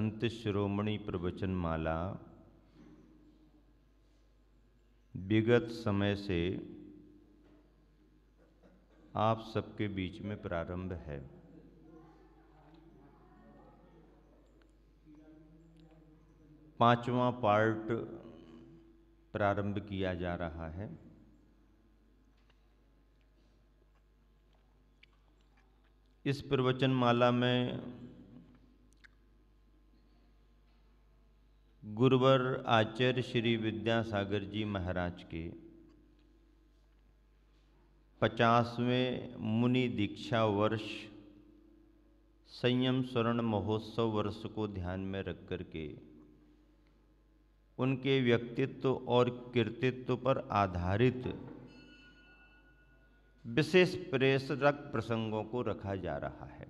संत शिरोमणि प्रवचनमाला विगत समय से आप सबके बीच में प्रारंभ है। पांचवा पार्ट प्रारंभ किया जा रहा है। इस प्रवचनमाला में गुरुवर आचार्य श्री विद्यासागर जी महाराज के 50वें मुनि दीक्षा वर्ष संयम स्वर्ण महोत्सव वर्ष को ध्यान में रख करके उनके व्यक्तित्व और कृतित्व पर आधारित विशेष प्रेरक प्रसंगों को रखा जा रहा है।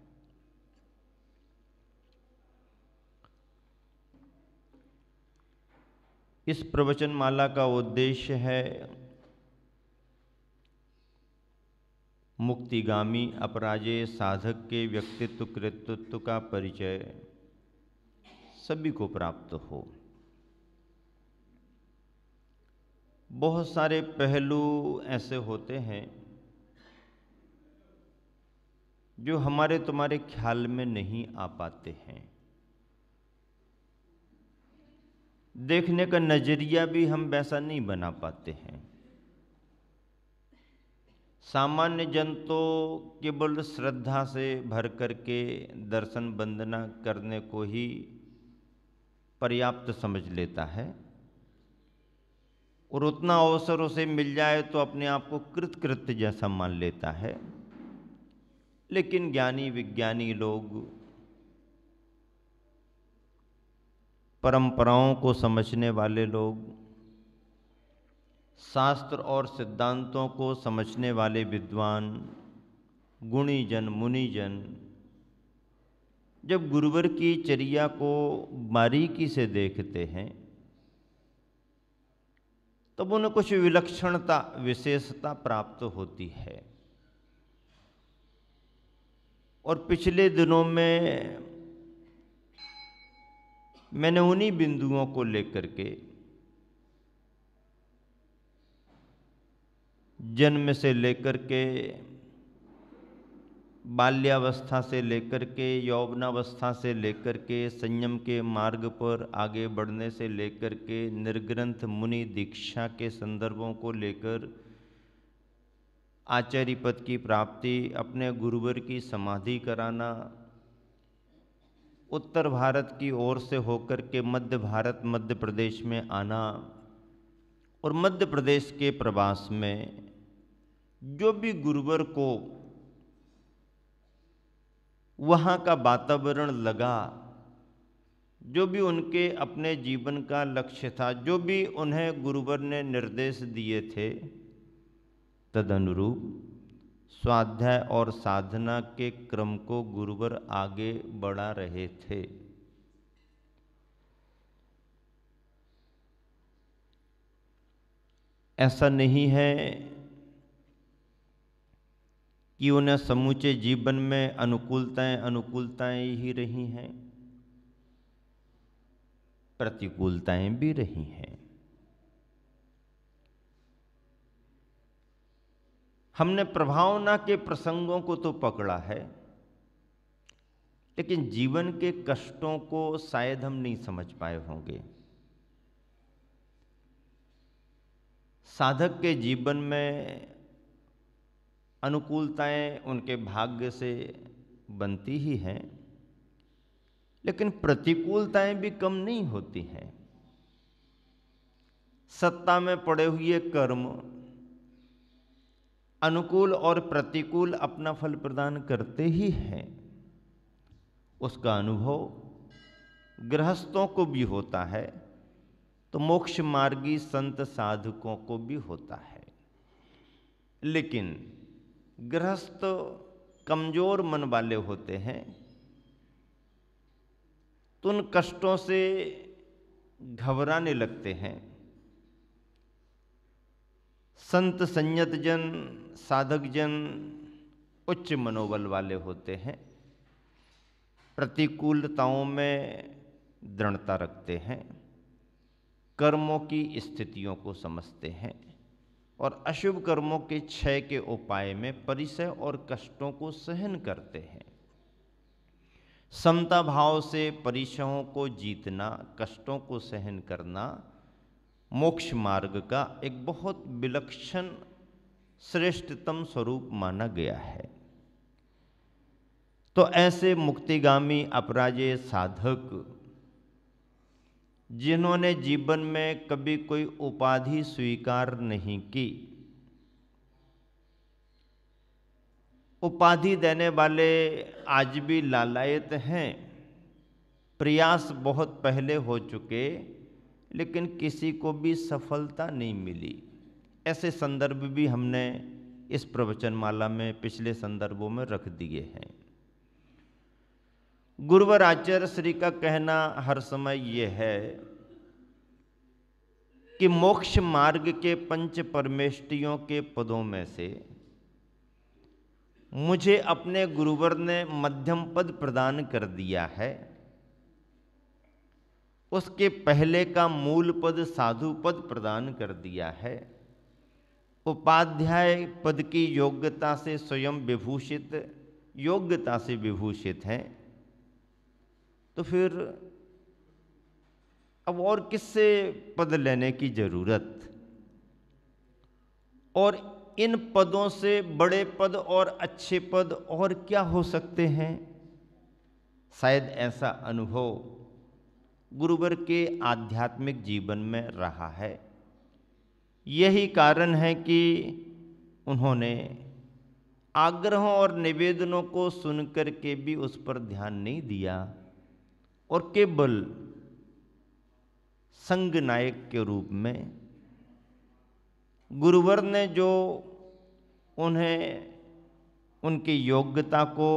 इस प्रवचनमाला का उद्देश्य है मुक्तिगामी अपराजेय साधक के व्यक्तित्व कृतित्व का परिचय सभी को प्राप्त हो। बहुत सारे पहलू ऐसे होते हैं जो हमारे तुम्हारे ख्याल में नहीं आ पाते हैं। देखने का नजरिया भी हम वैसा नहीं बना पाते हैं। सामान्य जन तो केवल श्रद्धा से भर करके दर्शन वंदना करने को ही पर्याप्त समझ लेता है और उतना अवसर उसे मिल जाए तो अपने आप को कृतकृत्य जैसा मान लेता है। लेकिन ज्ञानी विज्ञानी लोग परंपराओं को समझने वाले लोग शास्त्र और सिद्धांतों को समझने वाले विद्वान गुणीजन मुनिजन जब गुरुवर की चर्या को बारीकी से देखते हैं तब उन्हें कुछ विलक्षणता विशेषता प्राप्त होती है। और पिछले दिनों में मैंने उन्हीं बिंदुओं को लेकर के जन्म से लेकर के बाल्यावस्था से लेकर के यौवनावस्था से लेकर के संयम के मार्ग पर आगे बढ़ने से लेकर के निर्ग्रंथ मुनि दीक्षा के संदर्भों को लेकर आचार्य पद की प्राप्ति, अपने गुरुवर की समाधि कराना, उत्तर भारत की ओर से होकर के मध्य भारत मध्य प्रदेश में आना और मध्य प्रदेश के प्रवास में जो भी गुरुवर को वहाँ का वातावरण लगा, जो भी उनके अपने जीवन का लक्ष्य था, जो भी उन्हें गुरुवर ने निर्देश दिए थे, तदनुरूप स्वाध्याय और साधना के क्रम को गुरुवर आगे बढ़ा रहे थे। ऐसा नहीं है कि उन्हें समूचे जीवन में अनुकूलताएं ही रही हैं, प्रतिकूलताएं भी रही हैं। हमने प्रभावना के प्रसंगों को तो पकड़ा है, लेकिन जीवन के कष्टों को शायद हम नहीं समझ पाए होंगे। साधक के जीवन में अनुकूलताएं उनके भाग्य से बनती ही हैं, लेकिन प्रतिकूलताएं भी कम नहीं होती हैं। सत्ता में पड़े हुए कर्म अनुकूल और प्रतिकूल अपना फल प्रदान करते ही हैं। उसका अनुभव गृहस्थों को भी होता है तो मोक्ष मार्गी संत साधकों को भी होता है। लेकिन गृहस्थ कमजोर मन वाले होते हैं तो उन कष्टों से घबराने लगते हैं। संत संयत जन साधक जन उच्च मनोबल वाले होते हैं। प्रतिकूलताओं में दृढ़ता रखते हैं, कर्मों की स्थितियों को समझते हैं और अशुभ कर्मों के क्षय के उपाय में परिसय और कष्टों को सहन करते हैं। समता भाव से परिसयों को जीतना, कष्टों को सहन करना मोक्ष मार्ग का एक बहुत विलक्षण श्रेष्ठतम स्वरूप माना गया है। तो ऐसे मुक्तिगामी अपराजेय साधक जिन्होंने जीवन में कभी कोई उपाधि स्वीकार नहीं की, उपाधि देने वाले आज भी लालायत हैं, प्रयास बहुत पहले हो चुके लेकिन किसी को भी सफलता नहीं मिली। ऐसे संदर्भ भी हमने इस प्रवचनमाला में पिछले संदर्भों में रख दिए हैं। गुरुवर आचार्य श्री का कहना हर समय यह है कि मोक्ष मार्ग के पंच परमेष्टियों के पदों में से मुझे अपने गुरुवर ने मध्यम पद प्रदान कर दिया है। उसके पहले का मूल पद साधु पद प्रदान कर दिया है। उपाध्याय पद की योग्यता से स्वयं विभूषित, योग्यता से विभूषित हैं। तो फिर अब और किससे पद लेने की जरूरत? और इन पदों से बड़े पद और अच्छे पद और क्या हो सकते हैं? शायद ऐसा अनुभव गुरुवर के आध्यात्मिक जीवन में रहा है। यही कारण है कि उन्होंने आग्रहों और निवेदनों को सुनकर के भी उस पर ध्यान नहीं दिया और केवल संग नायक के रूप में गुरुवर ने जो उन्हें उनकी योग्यता को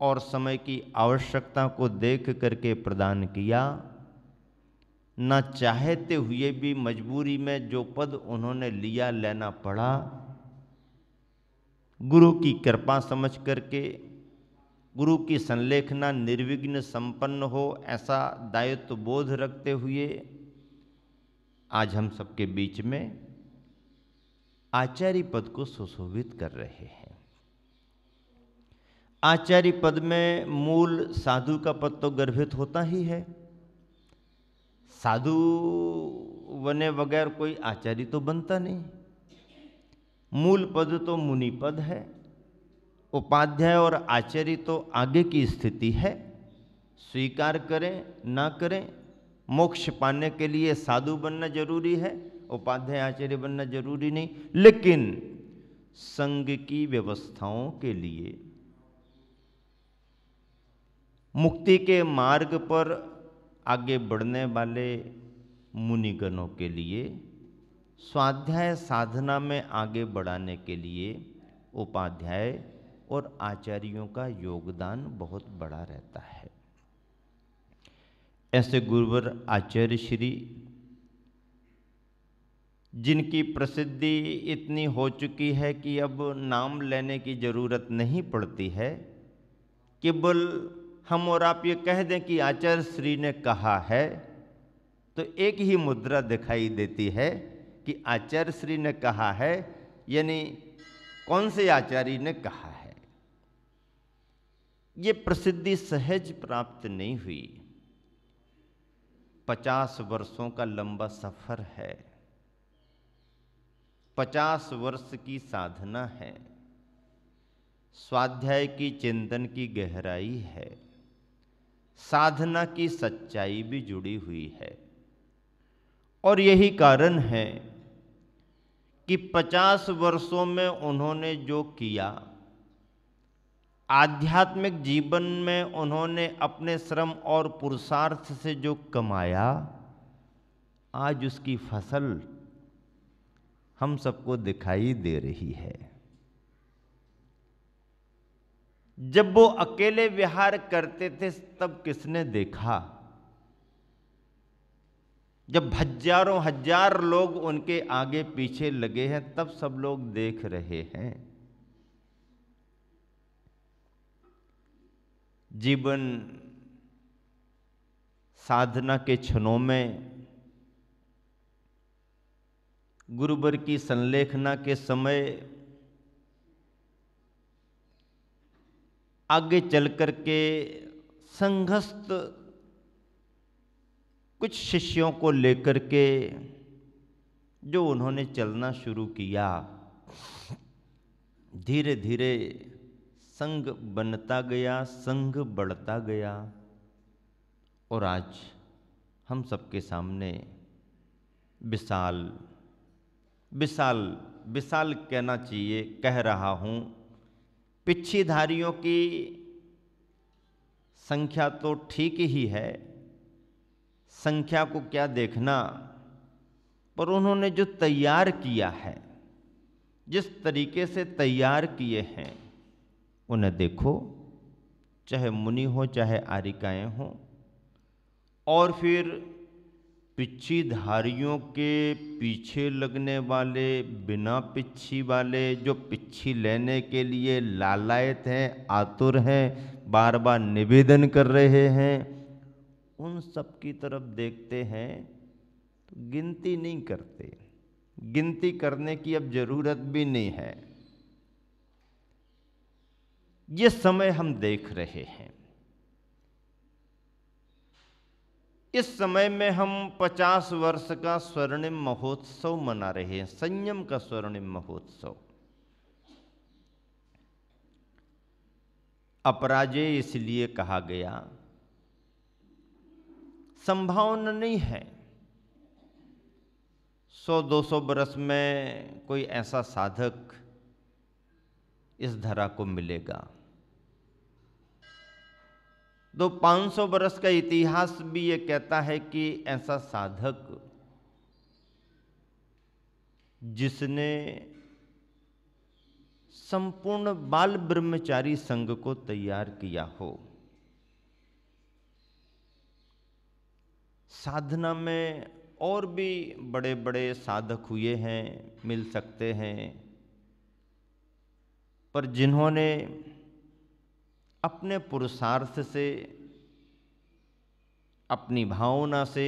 और समय की आवश्यकता को देख करके प्रदान किया, न चाहते हुए भी मजबूरी में जो पद उन्होंने लिया लेना पड़ा, गुरु की कृपा समझ करके, गुरु की संलेखना निर्विघ्न संपन्न हो ऐसा दायित्व बोध रखते हुए आज हम सबके बीच में आचार्य पद को सुशोभित कर रहे हैं। आचार्य पद में मूल साधु का पद तो गर्भित होता ही है। साधु बने बगैर कोई आचार्य तो बनता नहीं। मूल पद तो मुनि पद है। उपाध्याय और आचार्य तो आगे की स्थिति है। स्वीकार करें ना करें, मोक्ष पाने के लिए साधु बनना जरूरी है, उपाध्याय आचार्य बनना जरूरी नहीं। लेकिन संघ की व्यवस्थाओं के लिए, मुक्ति के मार्ग पर आगे बढ़ने वाले मुनिगणों के लिए, स्वाध्याय साधना में आगे बढ़ाने के लिए उपाध्याय और आचार्यों का योगदान बहुत बड़ा रहता है। ऐसे गुरुवर आचार्य श्री, जिनकी प्रसिद्धि इतनी हो चुकी है कि अब नाम लेने की जरूरत नहीं पड़ती है, केवल हम और आप ये कह दें कि आचार्य श्री ने कहा है तो एक ही मुद्रा दिखाई देती है कि आचार्य श्री ने कहा है, यानी कौन से आचार्य ने कहा है। ये प्रसिद्धि सहज प्राप्त नहीं हुई। 50 वर्षों का लंबा सफर है, 50 वर्ष की साधना है, स्वाध्याय की चिंतन की गहराई है, साधना की सच्चाई भी जुड़ी हुई है। और यही कारण है कि 50 वर्षों में उन्होंने जो किया, आध्यात्मिक जीवन में उन्होंने अपने श्रम और पुरुषार्थ से जो कमाया, आज उसकी फसल हम सबको दिखाई दे रही है। जब वो अकेले विहार करते थे तब किसने देखा? जब हजारों हजार लोग उनके आगे पीछे लगे हैं तब सब लोग देख रहे हैं। जीवन साधना के क्षणों में, गुरुवर की संलेखना के समय आगे चल कर के संघस्थ कुछ शिष्यों को लेकर के जो उन्होंने चलना शुरू किया, धीरे धीरे संघ बनता गया, संघ बढ़ता गया और आज हम सबके सामने विशाल विशाल विशाल कहना चाहिए, कह रहा हूँ, पिच्छीधारियों की संख्या तो ठीक ही है, संख्या को क्या देखना, पर उन्होंने जो तैयार किया है, जिस तरीके से तैयार किए हैं, उन्हें देखो, चाहे मुनि हो चाहे आरिकाएं हो, और फिर पिच्छीधारियों के पीछे लगने वाले, बिना पिच्छी वाले, जो पिच्छी लेने के लिए लालायत हैं, आतुर हैं, बार बार निवेदन कर रहे हैं, उन सब की तरफ देखते हैं तो गिनती नहीं करते। गिनती करने की अब जरूरत भी नहीं है। ये समय हम देख रहे हैं, इस समय में हम 50 वर्ष का स्वर्णिम महोत्सव मना रहे हैं, संयम का स्वर्णिम महोत्सव। अपराजय इसलिए कहा गया, संभावना नहीं है 100-200 बरस में कोई ऐसा साधक इस धरा को मिलेगा। तो 500 बरस का इतिहास भी ये कहता है कि ऐसा साधक जिसने संपूर्ण बाल ब्रह्मचारी संघ को तैयार किया हो। साधना में और भी बड़े बड़े साधक हुए हैं, मिल सकते हैं, पर जिन्होंने अपने पुरुषार्थ से, अपनी भावना से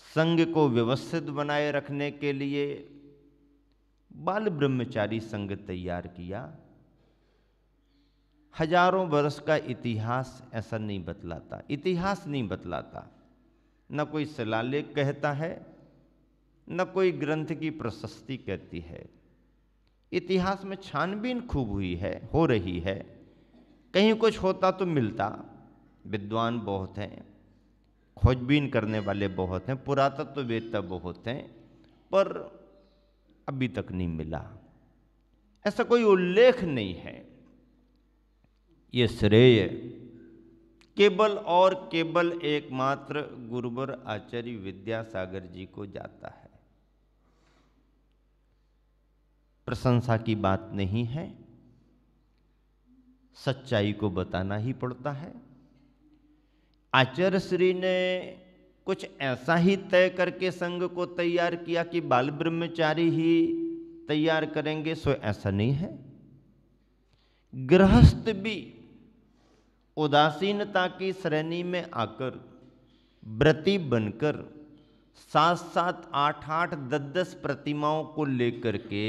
संघ को व्यवस्थित बनाए रखने के लिए बाल ब्रह्मचारी संघ तैयार किया। हजारों वर्ष का इतिहास ऐसा नहीं बतलाता, इतिहास नहीं बतलाता, न कोई शिलालेख कहता है, न कोई ग्रंथ की प्रशस्ति कहती है। इतिहास में छानबीन खूब हुई है, हो रही है, कहीं कुछ होता तो मिलता, विद्वान बहुत हैं, खोजबीन करने वाले बहुत हैं, पुरातत्ववेत्ता बहुत हैं, पर अभी तक नहीं मिला, ऐसा कोई उल्लेख नहीं है। ये श्रेय केवल और केवल एकमात्र गुरुवर आचार्य विद्यासागर जी को जाता है। प्रशंसा की बात नहीं है, सच्चाई को बताना ही पड़ता है। आचार्य श्री ने कुछ ऐसा ही तय करके संघ को तैयार किया कि बाल ब्रह्मचारी ही तैयार करेंगे, सो ऐसा नहीं है। गृहस्थ भी उदासीनता की श्रेणी में आकर, व्रती बनकर 7-7, 8-8, 10-10 प्रतिमाओं को लेकर के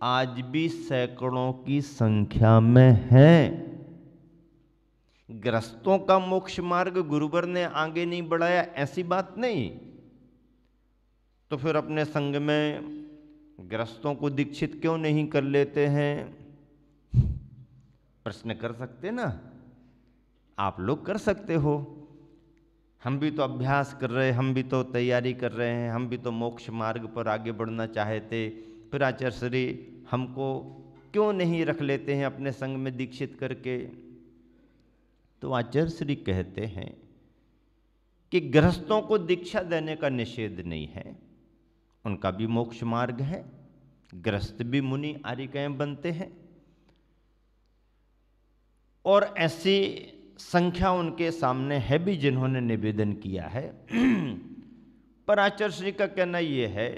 आज भी सैकड़ों की संख्या में हैं। ग्रस्तों का मोक्ष मार्ग गुरुवर ने आगे नहीं बढ़ाया, ऐसी बात नहीं। तो फिर अपने संघ में ग्रस्तों को दीक्षित क्यों नहीं कर लेते हैं? प्रश्न कर सकते ना, आप लोग कर सकते हो। हम भी तो अभ्यास कर रहे हैं, हम भी तो तैयारी कर रहे हैं, हम भी तो मोक्ष मार्ग पर आगे बढ़ना चाहते, फिर आचार्य श्री हमको क्यों नहीं रख लेते हैं अपने संग में दीक्षित करके? तो आचार्य श्री कहते हैं कि गृहस्थों को दीक्षा देने का निषेध नहीं है, उनका भी मोक्ष मार्ग है, गृहस्थ भी मुनि आरिकाएं बनते हैं, और ऐसी संख्या उनके सामने है भी जिन्होंने निवेदन किया है। पर आचार्य श्री का कहना यह है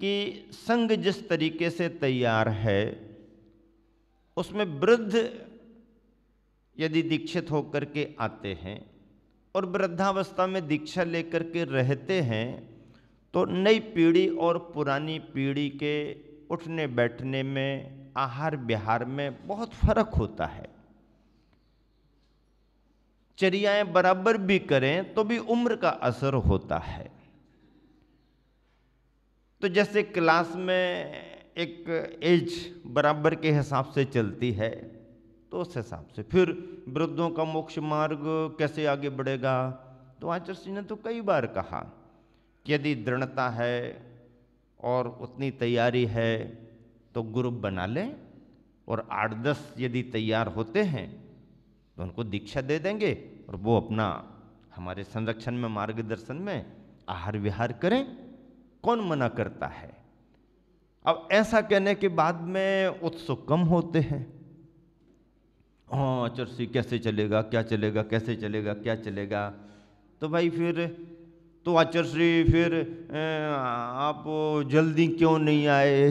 कि संघ जिस तरीके से तैयार है, उसमें वृद्ध यदि दीक्षित होकर के आते हैं और वृद्धावस्था में दीक्षा लेकर के रहते हैं तो नई पीढ़ी और पुरानी पीढ़ी के उठने बैठने में, आहार विहार में बहुत फर्क होता है। चर्याएं बराबर भी करें तो भी उम्र का असर होता है। तो जैसे क्लास में एक एज बराबर के हिसाब से चलती है, तो उस हिसाब से फिर वृद्धों का मोक्ष मार्ग कैसे आगे बढ़ेगा। तो आचार्य जी ने तो कई बार कहा कि यदि दृढ़ता है और उतनी तैयारी है तो ग्रुप बना लें, और 8-10 यदि तैयार होते हैं तो उनको दीक्षा दे देंगे और वो अपना हमारे संरक्षण में, मार्गदर्शन में आहार विहार करें। कौन मना करता है। अब ऐसा कहने के बाद में उत्सुक कम होते हैं। हाँ आचार्य जी कैसे चलेगा, क्या चलेगा, कैसे चलेगा, क्या चलेगा। तो भाई फिर तो आचार्य जी फिर आप जल्दी क्यों नहीं आए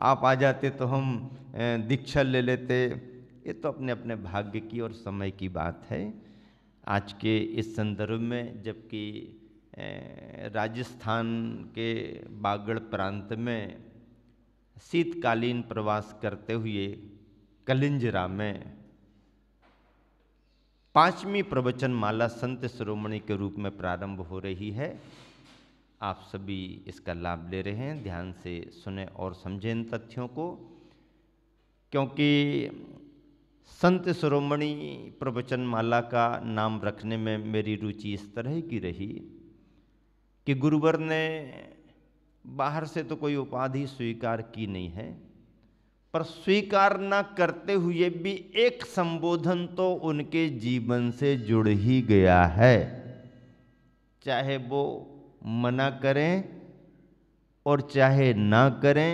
आप आ जाते तो हम दीक्षा ले लेते। ये तो अपने अपने भाग्य की और समय की बात है। आज के इस संदर्भ में जबकि राजस्थान के बागड़ प्रांत में शीतकालीन प्रवास करते हुए कलिंजरा में 5वीं प्रवचन माला संत शिरोमणि के रूप में प्रारंभ हो रही है। आप सभी इसका लाभ ले रहे हैं। ध्यान से सुने और समझें इन तथ्यों को, क्योंकि संत शिरोमणि प्रवचन माला का नाम रखने में मेरी रुचि इस तरह की रही कि गुरुवर ने बाहर से तो कोई उपाधि स्वीकार की नहीं है, पर स्वीकार न करते हुए भी एक संबोधन तो उनके जीवन से जुड़ ही गया है। चाहे वो मना करें और चाहे ना करें,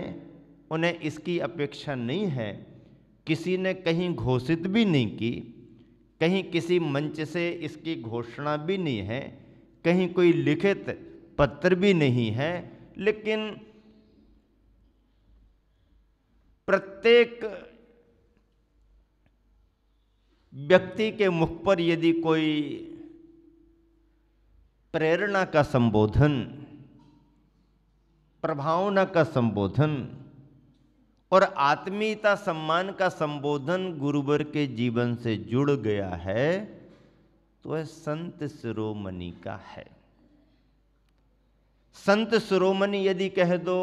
उन्हें इसकी अपेक्षा नहीं है। किसी ने कहीं घोषित भी नहीं की, कहीं किसी मंच से इसकी घोषणा भी नहीं है, कहीं कोई लिखित पत्र भी नहीं है, लेकिन प्रत्येक व्यक्ति के मुख पर यदि कोई प्रेरणा का संबोधन, प्रभावना का संबोधन और आत्मीयता सम्मान का संबोधन गुरुवर के जीवन से जुड़ गया है तो वह संत शिरोमणि का है। संत शिरोमणि यदि कह दो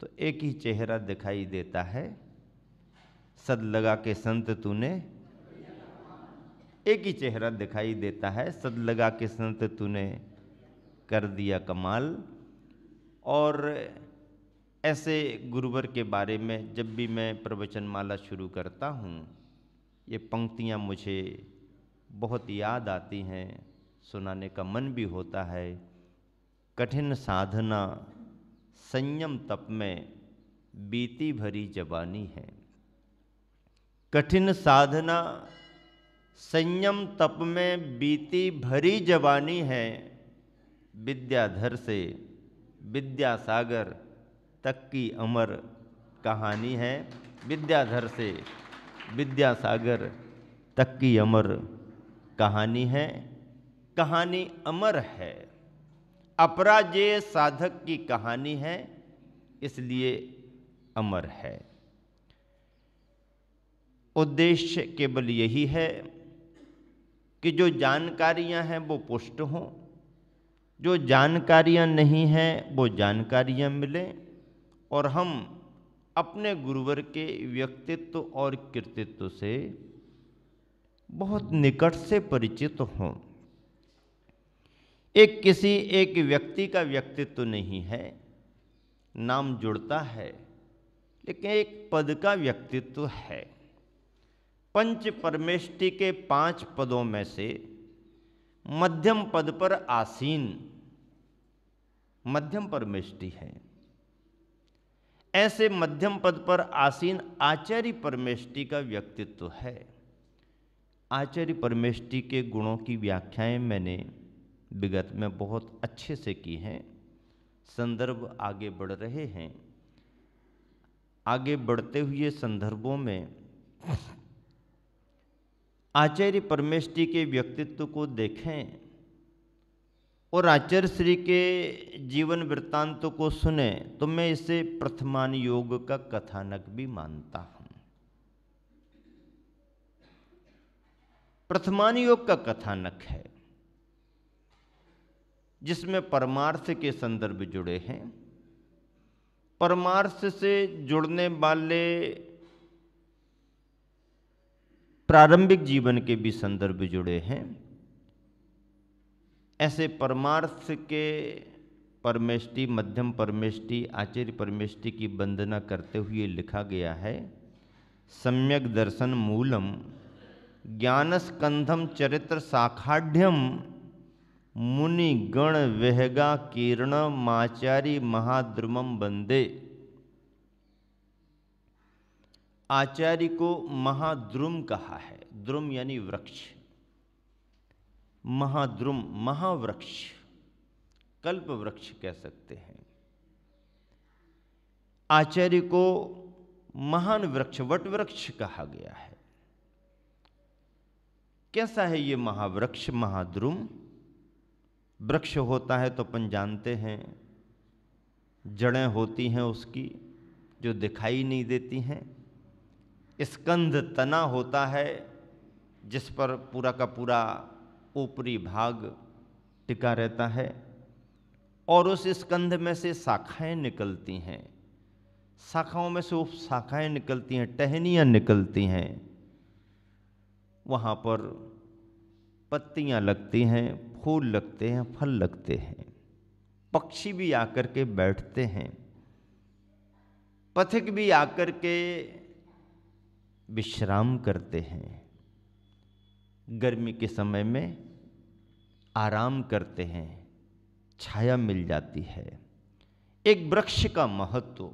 तो एक ही चेहरा दिखाई देता है, सद लगा के संत तूने, एक ही चेहरा दिखाई देता है, सद लगा के संत तूने कर दिया कमाल। और ऐसे गुरुवर के बारे में जब भी मैं प्रवचन माला शुरू करता हूँ, ये पंक्तियाँ मुझे बहुत याद आती हैं, सुनाने का मन भी होता है। कठिन साधना संयम तप में बीती भरी जवानी है। कठिन साधना संयम तप में बीती भरी जवानी है। विद्याधर से विद्यासागर तक की अमर कहानी है। विद्याधर से विद्यासागर तक की अमर कहानी है। कहानी अमर है, अपराजेय साधक की कहानी है, इसलिए अमर है। उद्देश्य केवल यही है कि जो जानकारियां हैं वो पुष्ट हों, जो जानकारियां नहीं हैं वो जानकारियां मिलें, और हम अपने गुरुवर के व्यक्तित्व और कृतित्व से बहुत निकट से परिचित हों। एक किसी एक व्यक्ति का व्यक्तित्व नहीं है, नाम जुड़ता है, लेकिन एक पद का व्यक्तित्व है। पंच परमेष्टि के 5 पदों में से मध्यम पद पर आसीन मध्यम परमेष्टि है। ऐसे मध्यम पद पर आसीन आचार्य परमेष्टि का व्यक्तित्व है। आचार्य परमेष्टि के गुणों की व्याख्याएं मैंने विगत में बहुत अच्छे से की हैं। संदर्भ आगे बढ़ रहे हैं। आगे बढ़ते हुए संदर्भों में आचार्य परमेष्ठी के व्यक्तित्व को देखें और आचार्य श्री के जीवन वृत्तांत को सुने तो मैं इसे प्रथमान योग का कथानक भी मानता हूं। प्रथमान योग का कथानक है जिसमें परमार्थ के संदर्भ जुड़े हैं, परमार्थ से जुड़ने वाले प्रारंभिक जीवन के भी संदर्भ जुड़े हैं। ऐसे परमार्थ के परमेष्ठी, मध्यम परमेष्ठी, आचार्य परमेष्ठी की वंदना करते हुए लिखा गया है, सम्यक दर्शन मूलम ज्ञानस्कंधम चरित्र साखाढ़्यम मुनि गण वेहगा कीर्ण माचारी महाद्रुमम वंदे। आचार्य को महाद्रुम कहा है। द्रुम यानी वृक्ष, महाद्रुम महावृक्ष, कल्प वृक्ष कह सकते हैं। आचार्य को महान वृक्ष, वट वृक्ष कहा गया है। कैसा है ये महावृक्ष, महाद्रुम? वृक्ष होता है तो अपन जानते हैं जड़ें होती हैं उसकी जो दिखाई नहीं देती हैं, स्कंध तना होता है जिस पर पूरा का पूरा ऊपरी भाग टिका रहता है, और उस स्कंध में से शाखाएं निकलती हैं, शाखाओं में से उप शाखाएं निकलती हैं, टहनियाँ निकलती हैं, वहाँ पर पत्तियाँ लगती हैं, फूल लगते हैं, फल लगते हैं, पक्षी भी आकर के बैठते हैं, पथिक भी आकर के विश्राम करते हैं, गर्मी के समय में आराम करते हैं, छाया मिल जाती है। एक वृक्ष का महत्व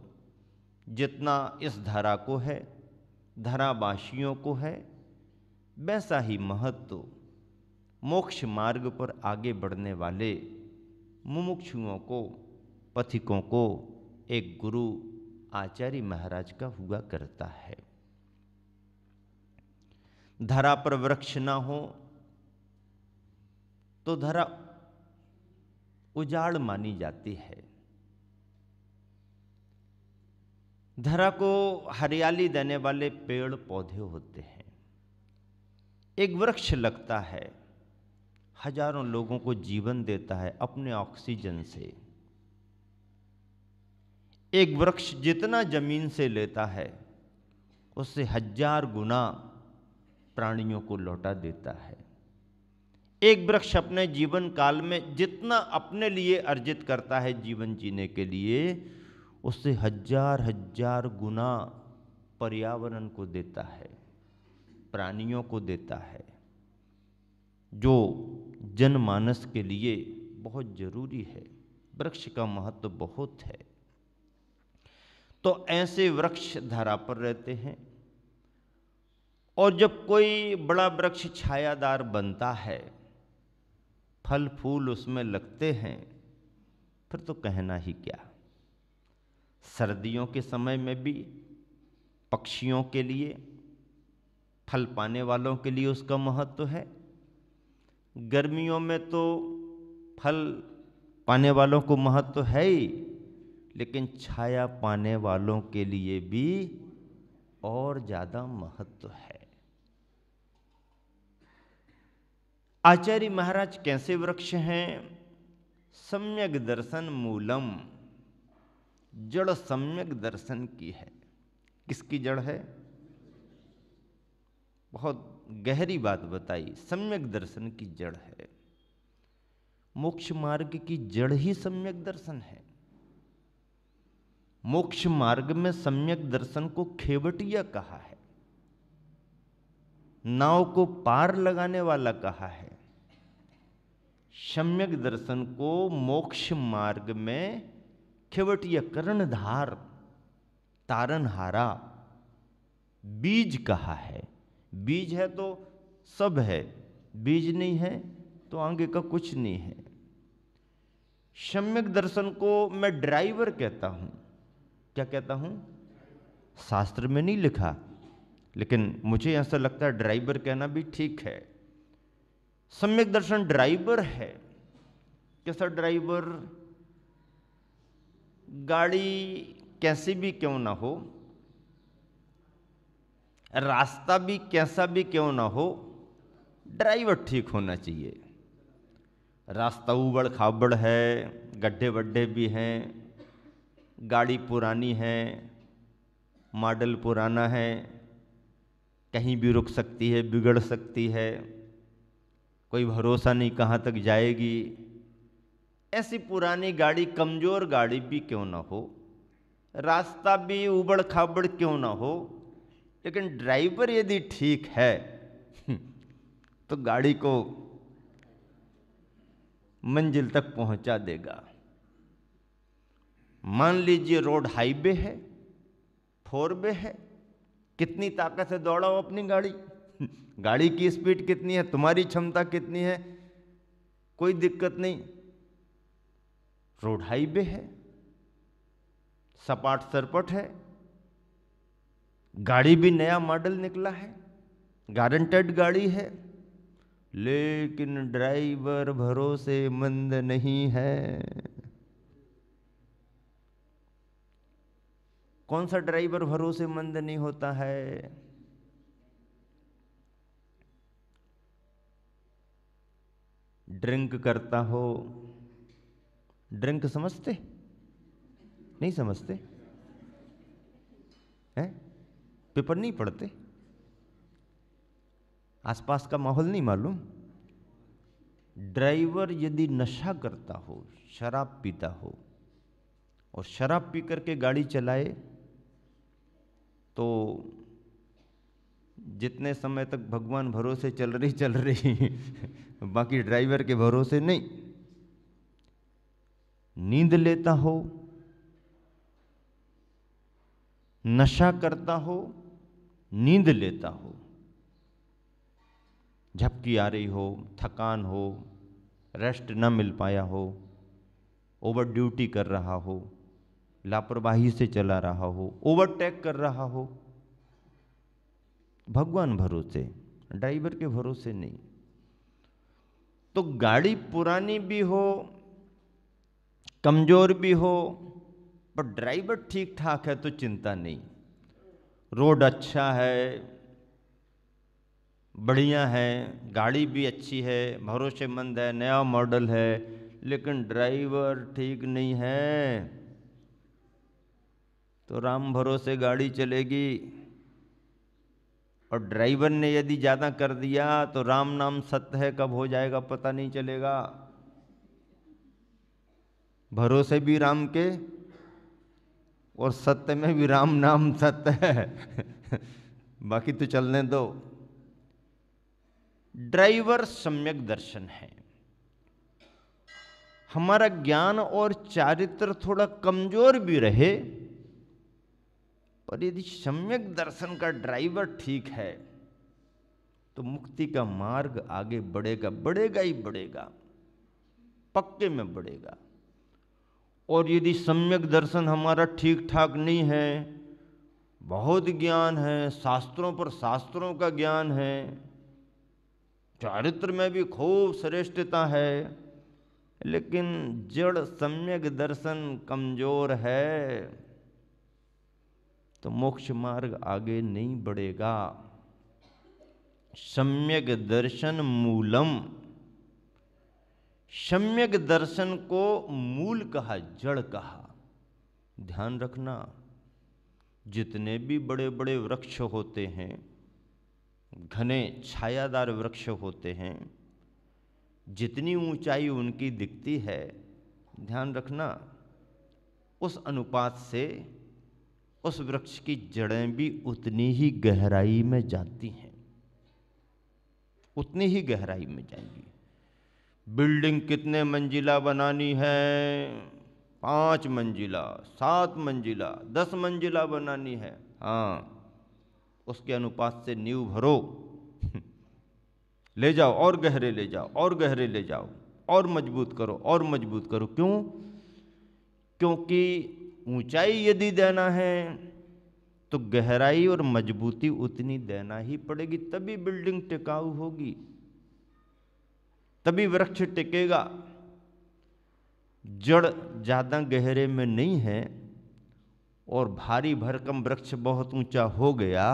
जितना इस धरा को है, धरावासियों को है, वैसा ही महत्व मोक्ष मार्ग पर आगे बढ़ने वाले मुमुक्षुओं को, पथिकों को एक गुरु आचार्य महाराज का हुआ करता है। धरा पर वृक्ष ना हो तो धरा उजाड़ मानी जाती है। धरा को हरियाली देने वाले पेड़ पौधे होते हैं। एक वृक्ष लगता है, हजारों लोगों को जीवन देता है अपने ऑक्सीजन से। एक वृक्ष जितना जमीन से लेता है उससे 1000 गुना प्राणियों को लौटा देता है। एक वृक्ष अपने जीवन काल में जितना अपने लिए अर्जित करता है जीवन जीने के लिए, उससे 1000 गुना पर्यावरण को देता है, प्राणियों को देता है, जो जनमानस के लिए बहुत जरूरी है। वृक्ष का महत्व बहुत है। तो ऐसे वृक्ष धरा पर रहते हैं, और जब कोई बड़ा वृक्ष छायादार बनता है, फल फूल उसमें लगते हैं, फिर तो कहना ही क्या। सर्दियों के समय में भी पक्षियों के लिए, फल पाने वालों के लिए उसका महत्व है। गर्मियों में तो फल पाने वालों को महत्व है ही, लेकिन छाया पाने वालों के लिए भी और ज्यादा महत्व है। आचार्य महाराज कैसे वृक्ष हैं? सम्यक दर्शन मूलम, जड़ सम्यक दर्शन की है। किसकी जड़ है? बहुत गहरी बात बताई। सम्यक दर्शन की जड़ है। मोक्ष मार्ग की जड़ ही सम्यक दर्शन है। मोक्ष मार्ग में सम्यक दर्शन को खेवटिया कहा है, नाव को पार लगाने वाला कहा है। सम्यक दर्शन को मोक्ष मार्ग में खेवटिया, कर्णधार, तारनहारा, बीज कहा है। बीज है तो सब है, बीज नहीं है तो आगे का कुछ नहीं है। सम्यक दर्शन को मैं ड्राइवर कहता हूं। क्या कहता हूं? शास्त्र में नहीं लिखा, लेकिन मुझे ऐसा लगता है ड्राइवर कहना भी ठीक है। सम्यक दर्शन ड्राइवर है। कैसा ड्राइवर? गाड़ी कैसी भी क्यों ना हो, रास्ता भी कैसा भी क्यों ना हो, ड्राइवर ठीक होना चाहिए। रास्ता ऊबड़ खाबड़ है, गड्ढे वड्ढे भी हैं, गाड़ी पुरानी है, मॉडल पुराना है, कहीं भी रुक सकती है, बिगड़ सकती है, कोई भरोसा नहीं कहाँ तक जाएगी। ऐसी पुरानी गाड़ी, कमज़ोर गाड़ी भी क्यों ना हो, रास्ता भी ऊबड़ खाबड़ क्यों ना हो, लेकिन ड्राइवर यदि ठीक है तो गाड़ी को मंजिल तक पहुंचा देगा। मान लीजिए रोड हाईवे है, 4 वे है, कितनी ताकत से दौड़ाओ अपनी गाड़ी गाड़ी की स्पीड कितनी है, तुम्हारी क्षमता कितनी है, कोई दिक्कत नहीं। रोड हाईवे है, सपाट सरपट है, गाड़ी भी नया मॉडल निकला है, गारंटेड गाड़ी है, लेकिन ड्राइवर भरोसेमंद नहीं है। कौन सा ड्राइवर भरोसेमंद नहीं होता है? ड्रिंक करता हो। ड्रिंक समझते? नहीं समझते हैं? पेपर नहीं पढ़ते? आसपास का माहौल नहीं मालूम? ड्राइवर यदि नशा करता हो, शराब पीता हो और शराब पी करके गाड़ी चलाए तो जितने समय तक भगवान भरोसे चल रही बाकी ड्राइवर के भरोसे नहीं। नींद लेता हो, नशा करता हो, नींद लेता हो, झपकी आ रही हो, थकान हो, रेस्ट न मिल पाया हो, ओवर ड्यूटी कर रहा हो, लापरवाही से चला रहा हो, ओवरटेक कर रहा हो, भगवान भरोसे, ड्राइवर के भरोसे नहीं। तो गाड़ी पुरानी भी हो, कमजोर भी हो, पर ड्राइवर ठीक ठाक है तो चिंता नहीं। रोड अच्छा है, बढ़िया है, गाड़ी भी अच्छी है, भरोसेमंद है, नया मॉडल है, लेकिन ड्राइवर ठीक नहीं है तो राम भरोसे गाड़ी चलेगी। और ड्राइवर ने यदि ज़्यादा कर दिया तो राम नाम सत्य है कब हो जाएगा पता नहीं चलेगा। भरोसे भी राम के और सत्य में भी राम नाम सत्य है बाकी तो चलने दो। ड्राइवर सम्यक दर्शन है। हमारा ज्ञान और चारित्र थोड़ा कमजोर भी रहे, पर यदि सम्यक दर्शन का ड्राइवर ठीक है तो मुक्ति का मार्ग आगे बढ़ेगा, बढ़ेगा ही बढ़ेगा, पक्के में बढ़ेगा। और यदि सम्यक दर्शन हमारा ठीक ठाक नहीं है, बहुत ज्ञान है, शास्त्रों पर शास्त्रों का ज्ञान है, चारित्र में भी खूब श्रेष्ठता है, लेकिन जड़ सम्यक दर्शन कमजोर है तो मोक्ष मार्ग आगे नहीं बढ़ेगा। सम्यक दर्शन मूलम, सम्यक दर्शन को मूल कहा, जड़ कहा। ध्यान रखना, जितने भी बड़े बड़े वृक्ष होते हैं, घने छायादार वृक्ष होते हैं, जितनी ऊंचाई उनकी दिखती है, ध्यान रखना उस अनुपात से उस वृक्ष की जड़ें भी उतनी ही गहराई में जाती हैं, उतनी ही गहराई में जाएंगी। बिल्डिंग कितने मंजिला बनानी है? 5 मंजिला, 7 मंजिला, 10 मंजिला बनानी है, हाँ, उसके अनुपात से नींव भरो ले जाओ और गहरे ले जाओ और गहरे ले जाओ और मजबूत करो और मजबूत करो। क्यों? क्योंकि ऊंचाई यदि देना है तो गहराई और मजबूती उतनी देना ही पड़ेगी, तभी बिल्डिंग टिकाऊ होगी, तभी वृक्ष टिकेगा। जड़ ज़्यादा गहरे में नहीं है और भारी भरकम वृक्ष बहुत ऊंचा हो गया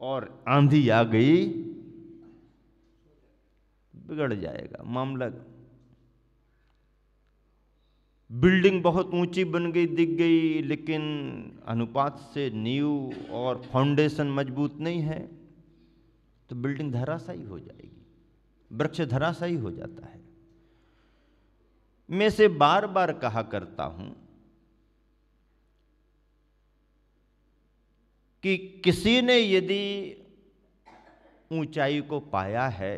और आंधी आ गई, बिगड़ जाएगा मामला। बिल्डिंग बहुत ऊंची बन गई, दिख गई, लेकिन अनुपात से नींव और फाउंडेशन मजबूत नहीं है तो बिल्डिंग धराशायी हो जाएगी, वृक्ष धराशायी हो जाता है। मैं से बार बार कहा करता हूं कि किसी ने यदि ऊंचाई को पाया है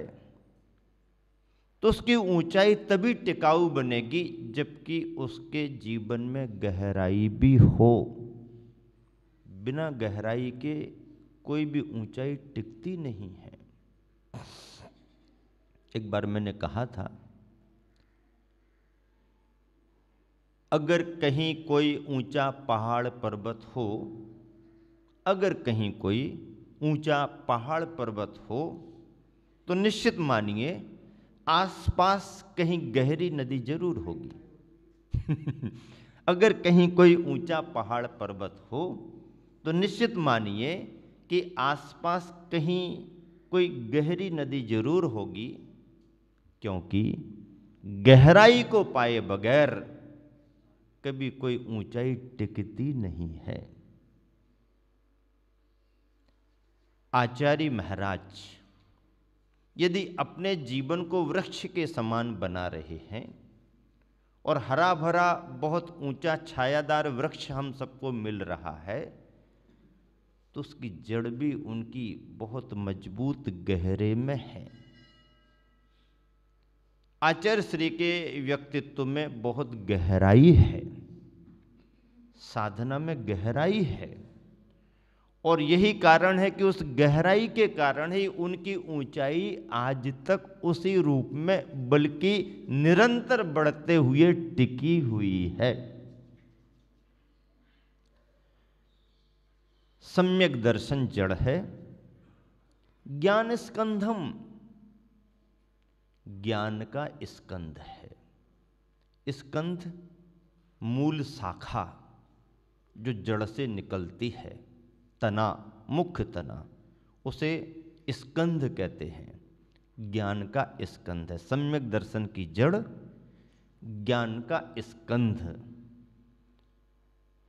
तो उसकी ऊंचाई तभी टिकाऊ बनेगी जबकि उसके जीवन में गहराई भी हो। बिना गहराई के कोई भी ऊंचाई टिकती नहीं है। एक बार मैंने कहा था, अगर कहीं कोई ऊंचा पहाड़ पर्वत हो, अगर कहीं कोई ऊंचा पहाड़ पर्वत हो तो निश्चित मानिए आसपास कहीं गहरी नदी जरूर होगी अगर कहीं कोई ऊंचा पहाड़ पर्वत हो तो निश्चित मानिए कि आसपास कहीं कोई गहरी नदी जरूर होगी, क्योंकि गहराई को पाए बगैर कभी कोई ऊंचाई टिकती नहीं है। आचार्य महाराज यदि अपने जीवन को वृक्ष के समान बना रहे हैं और हरा भरा बहुत ऊंचा छायादार वृक्ष हम सबको मिल रहा है, तो उसकी जड़ भी उनकी बहुत मजबूत गहरे में है। आचार्य श्री के व्यक्तित्व में बहुत गहराई है, साधना में गहराई है, और यही कारण है कि उस गहराई के कारण ही उनकी ऊंचाई आज तक उसी रूप में बल्कि निरंतर बढ़ते हुए टिकी हुई है। सम्यक दर्शन जड़ है, ज्ञान स्कंधम, ज्ञान का स्कंध है। स्कंध मूल शाखा जो जड़ से निकलती है, तना, मुख्य तना, उसे स्कंध कहते हैं। ज्ञान का स्कंध है। सम्यक दर्शन की जड़ ज्ञान का स्कंध।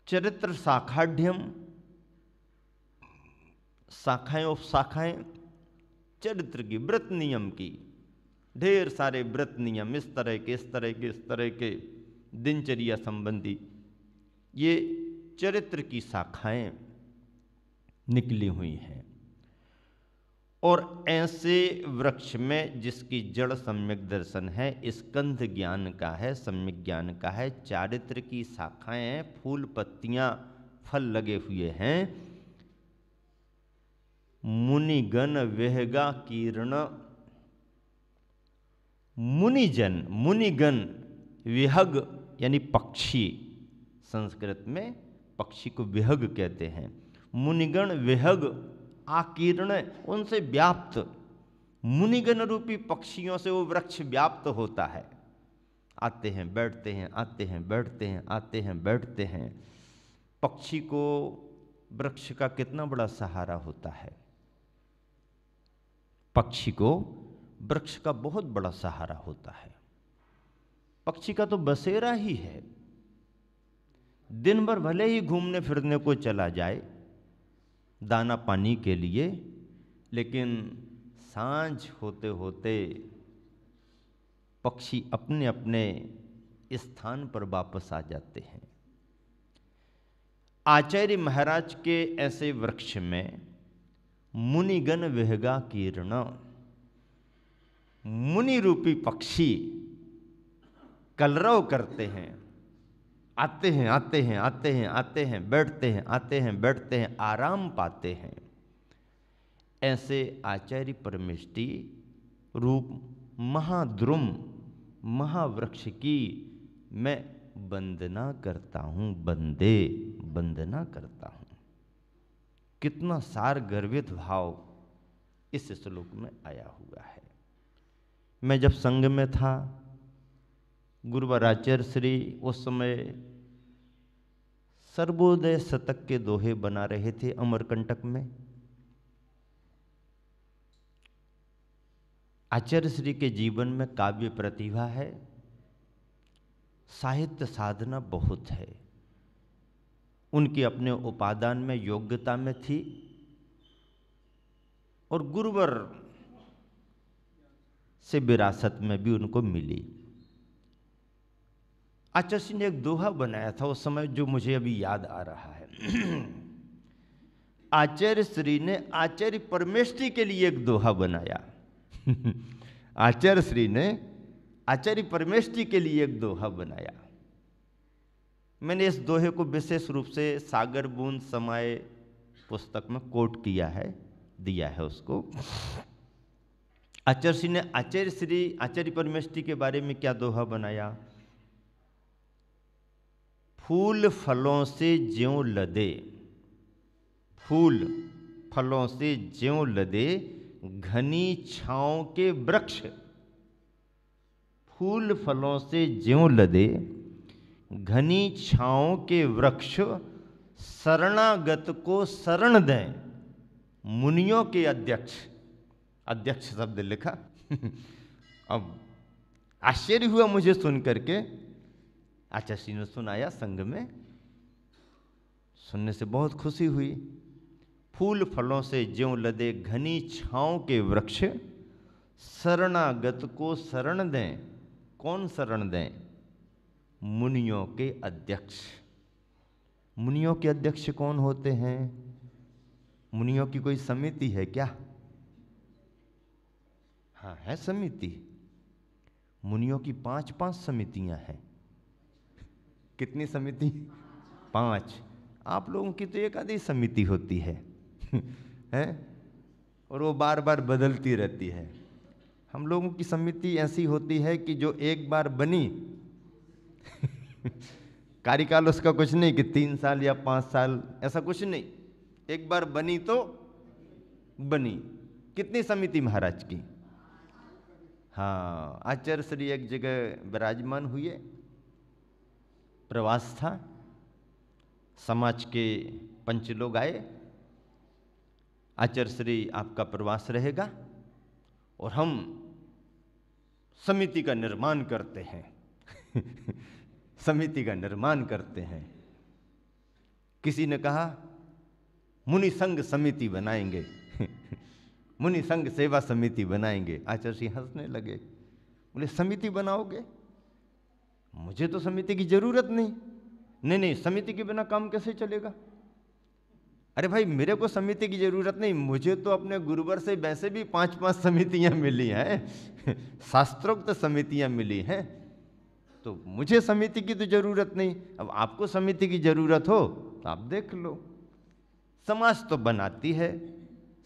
चरित्र शाखाढ़्यम, शाखाएं और शाखाएं चरित्र की, व्रत नियम की, ढेर सारे व्रत नियम इस तरह के दिनचर्या संबंधी, ये चरित्र की शाखाएं निकली हुई हैं। और ऐसे वृक्ष में जिसकी जड़ सम्यक दर्शन है, स्कंध ज्ञान का है, सम्यक ज्ञान का है, चारित्र की शाखाएं, फूल पत्तियां, फल लगे हुए हैं। मुनिगण वेहगा कीर्ण, मुनिगण विहग यानी पक्षी, संस्कृत में पक्षी को विहग कहते हैं। मुनिगण विहग आकीर्ण, उनसे व्याप्त, मुनिगण रूपी पक्षियों से वो वृक्ष व्याप्त होता है। आते हैं बैठते हैं, आते हैं बैठते हैं, आते हैं बैठते हैं। पक्षी को वृक्ष का कितना बड़ा सहारा होता है। पक्षी को वृक्ष का बहुत बड़ा सहारा होता है। पक्षी का तो बसेरा ही है। दिन भर भले ही घूमने फिरने को चला जाए दाना पानी के लिए, लेकिन सांझ होते होते पक्षी अपने अपने स्थान पर वापस आ जाते हैं। आचार्य महाराज के ऐसे वृक्ष में मुनिगण विहगा कीर्ण, मुनि रूपी पक्षी कलरव करते हैं, आते हैं आते हैं आते हैं आते हैं बैठते हैं, आते हैं बैठते हैं, आराम पाते हैं। ऐसे आचार्य परमेष्टि रूप महाद्रुम महावृक्ष की मैं वंदना करता हूं। वंदे वंदना करता हूं। कितना सार गर्वित भाव इस श्लोक में आया हुआ है। मैं जब संघ में था, गुरुवर आचार्य श्री उस समय सर्वोदय शतक के दोहे बना रहे थे अमरकंटक में। आचार्य श्री के जीवन में काव्य प्रतिभा है, साहित्य साधना बहुत है, उनकी अपने उपादान में योग्यता में थी, और गुरुवर से विरासत में भी उनको मिली। आचार्य श्री ने एक दोहा बनाया था उस समय, जो मुझे अभी याद आ रहा है। आचार्य श्री ने आचार्य परमेष्ठी के लिए एक दोहा बनाया। आचार्य श्री ने आचार्य परमेष्ठी के लिए एक दोहा बनाया। मैंने इस दोहे को विशेष रूप से सागर बूंद समाये पुस्तक में कोट किया है, दिया है उसको। आचार्य श्री ने आचार्य परमेष्ठी के बारे में क्या दोहा बनाया? फूल फलों से ज्यों लदे, फूल फलों से ज्यों लदे घनी छांव के वृक्ष, फूल फलों से ज्यों लदे घनी छांव के वृक्ष, शरणागत को शरण दें मुनियों के अध्यक्ष। अध्यक्ष शब्द लिखा। अब आश्चर्य हुआ मुझे सुन करके। आचार्य श्री ने सुनाया संघ में, सुनने से बहुत खुशी हुई। फूल फलों से ज्यों लदे घनी छांव के वृक्ष, शरणागत को शरण दें। कौन शरण दें? मुनियों के अध्यक्ष। मुनियों के अध्यक्ष कौन होते हैं? मुनियों की कोई समिति है क्या? हाँ, है समिति। मुनियों की 5 समितियां हैं। कितनी समिति? 5। आप लोगों की तो एक आधी समिति होती है। हैं? और वो बार बार बदलती रहती है। हम लोगों की समिति ऐसी होती है कि जो एक बार बनी, कार्यकाल उसका कुछ नहीं कि 3 साल या 5 साल, ऐसा कुछ नहीं। एक बार बनी तो बनी। कितनी समिति महाराज की? हाँ, आचार्य श्री एक जगह विराजमान हुए, प्रवास था, समाज के पंच लोग आए। आचार्य श्री आपका प्रवास रहेगा और हम समिति का निर्माण करते हैं। समिति का निर्माण करते हैं। किसी ने कहा मुनि संघ समिति बनाएंगे। मुनि संघ सेवा समिति बनाएंगे। आचार्य श्री हंसने लगे, बोले समिति बनाओगे? मुझे तो समिति की जरूरत नहीं। नहीं, समिति के बिना काम कैसे चलेगा? अरे भाई, मेरे को समिति की जरूरत नहीं, मुझे तो अपने गुरुवर से वैसे भी 5 समितियां मिली हैं। शास्त्रोक्त समितियां मिली हैं, तो मुझे समिति की तो जरूरत नहीं। अब आपको समिति की जरूरत हो तो आप देख लो। समाज तो बनाती है,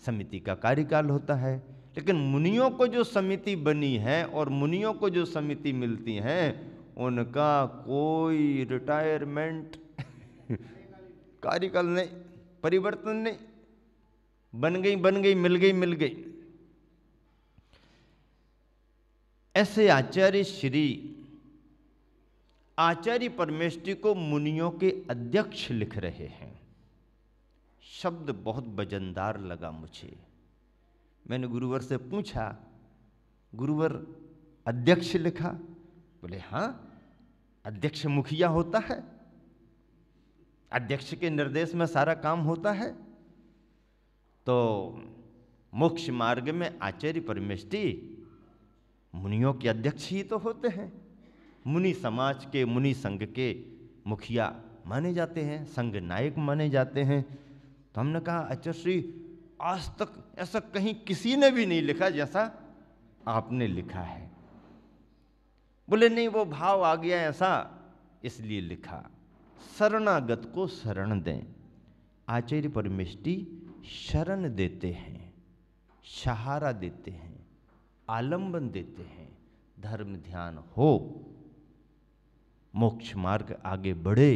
समिति का कार्यकाल होता है, लेकिन मुनियों को जो समिति बनी है और मुनियों को जो समिति मिलती है, उनका कोई रिटायरमेंट कार्यकाल नहीं, परिवर्तन नहीं। बन गई, मिल गई। ऐसे आचार्य श्री आचार्य परमेष्ठी को मुनियों के अध्यक्ष लिख रहे हैं। शब्द बहुत वजनदार लगा मुझे। मैंने गुरुवर से पूछा, गुरुवर अध्यक्ष लिखा? बोले हाँ, अध्यक्ष मुखिया होता है, अध्यक्ष के निर्देश में सारा काम होता है। तो मोक्ष मार्ग में आचार्य परमेष्ठी मुनियों के अध्यक्ष ही तो होते हैं। मुनि समाज के, मुनि संघ के मुखिया माने जाते हैं, संघ नायक माने जाते हैं। तो हमने कहा आचार्य श्री, आज तक ऐसा कहीं किसी ने भी नहीं लिखा जैसा आपने लिखा है। बोले नहीं, वो भाव आ गया ऐसा, इसलिए लिखा। शरणागत को शरण दें। आचार्य परमेष्ठी शरण देते हैं, सहारा देते हैं, आलंबन देते हैं। धर्म ध्यान हो, मोक्ष मार्ग आगे बढ़े,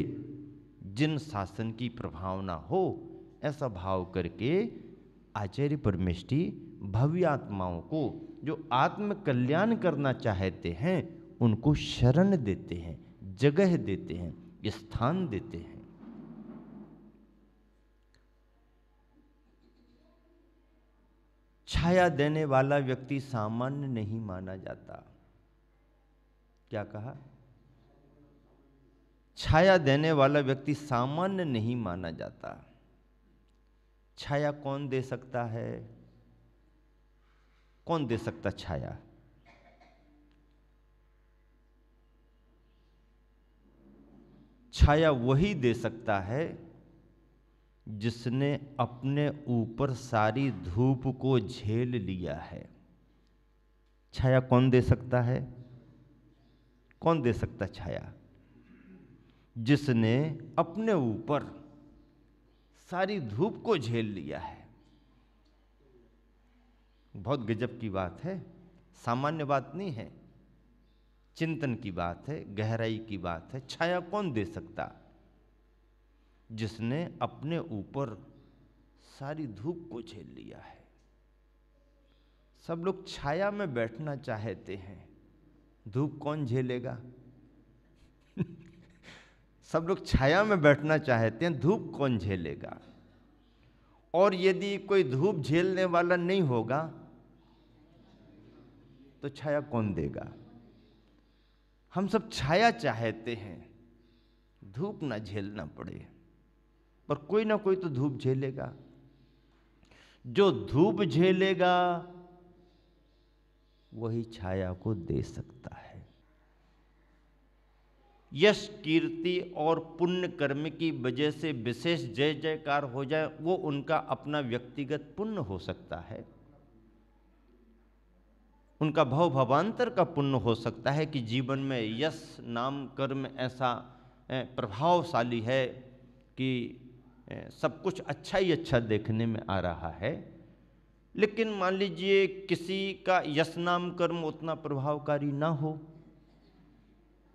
जिन शासन की प्रभावना हो, ऐसा भाव करके आचार्य परमेष्ठी भव्य आत्माओं को जो आत्म कल्याण करना चाहते हैं उनको शरण देते हैं, जगह देते हैं, स्थान देते हैं। छाया देने वाला व्यक्ति सामान्य नहीं माना जाता। क्या कहा? छाया देने वाला व्यक्ति सामान्य नहीं माना जाता। छाया कौन दे सकता है? कौन दे सकता छाया? छाया वही दे सकता है जिसने अपने ऊपर सारी धूप को झेल लिया है। छाया कौन दे सकता है? कौन दे सकता छाया? जिसने अपने ऊपर सारी धूप को झेल लिया है। बहुत गजब की बात है, सामान्य बात नहीं है, चिंतन की बात है, गहराई की बात है। छाया कौन दे सकता? जिसने अपने ऊपर सारी धूप को झेल लिया है। सब लोग छाया में बैठना चाहते हैं, धूप कौन झेलेगा? सब लोग छाया में बैठना चाहते हैं, धूप कौन झेलेगा? और यदि कोई धूप झेलने वाला नहीं होगा तो छाया कौन देगा? हम सब छाया चाहते हैं, धूप ना झेलना पड़े, पर कोई ना कोई तो धूप झेलेगा। जो धूप झेलेगा वही छाया को दे सकता है। यश, कीर्ति और पुण्य कर्म की वजह से विशेष जय जयकार हो जाए, वो उनका अपना व्यक्तिगत पुण्य हो सकता है। उनका भव भवांतर का पुण्य हो सकता है कि जीवन में यश नाम कर्म ऐसा प्रभावशाली है कि सब कुछ अच्छा ही अच्छा देखने में आ रहा है। लेकिन मान लीजिए किसी का यश नाम कर्म उतना प्रभावकारी ना हो,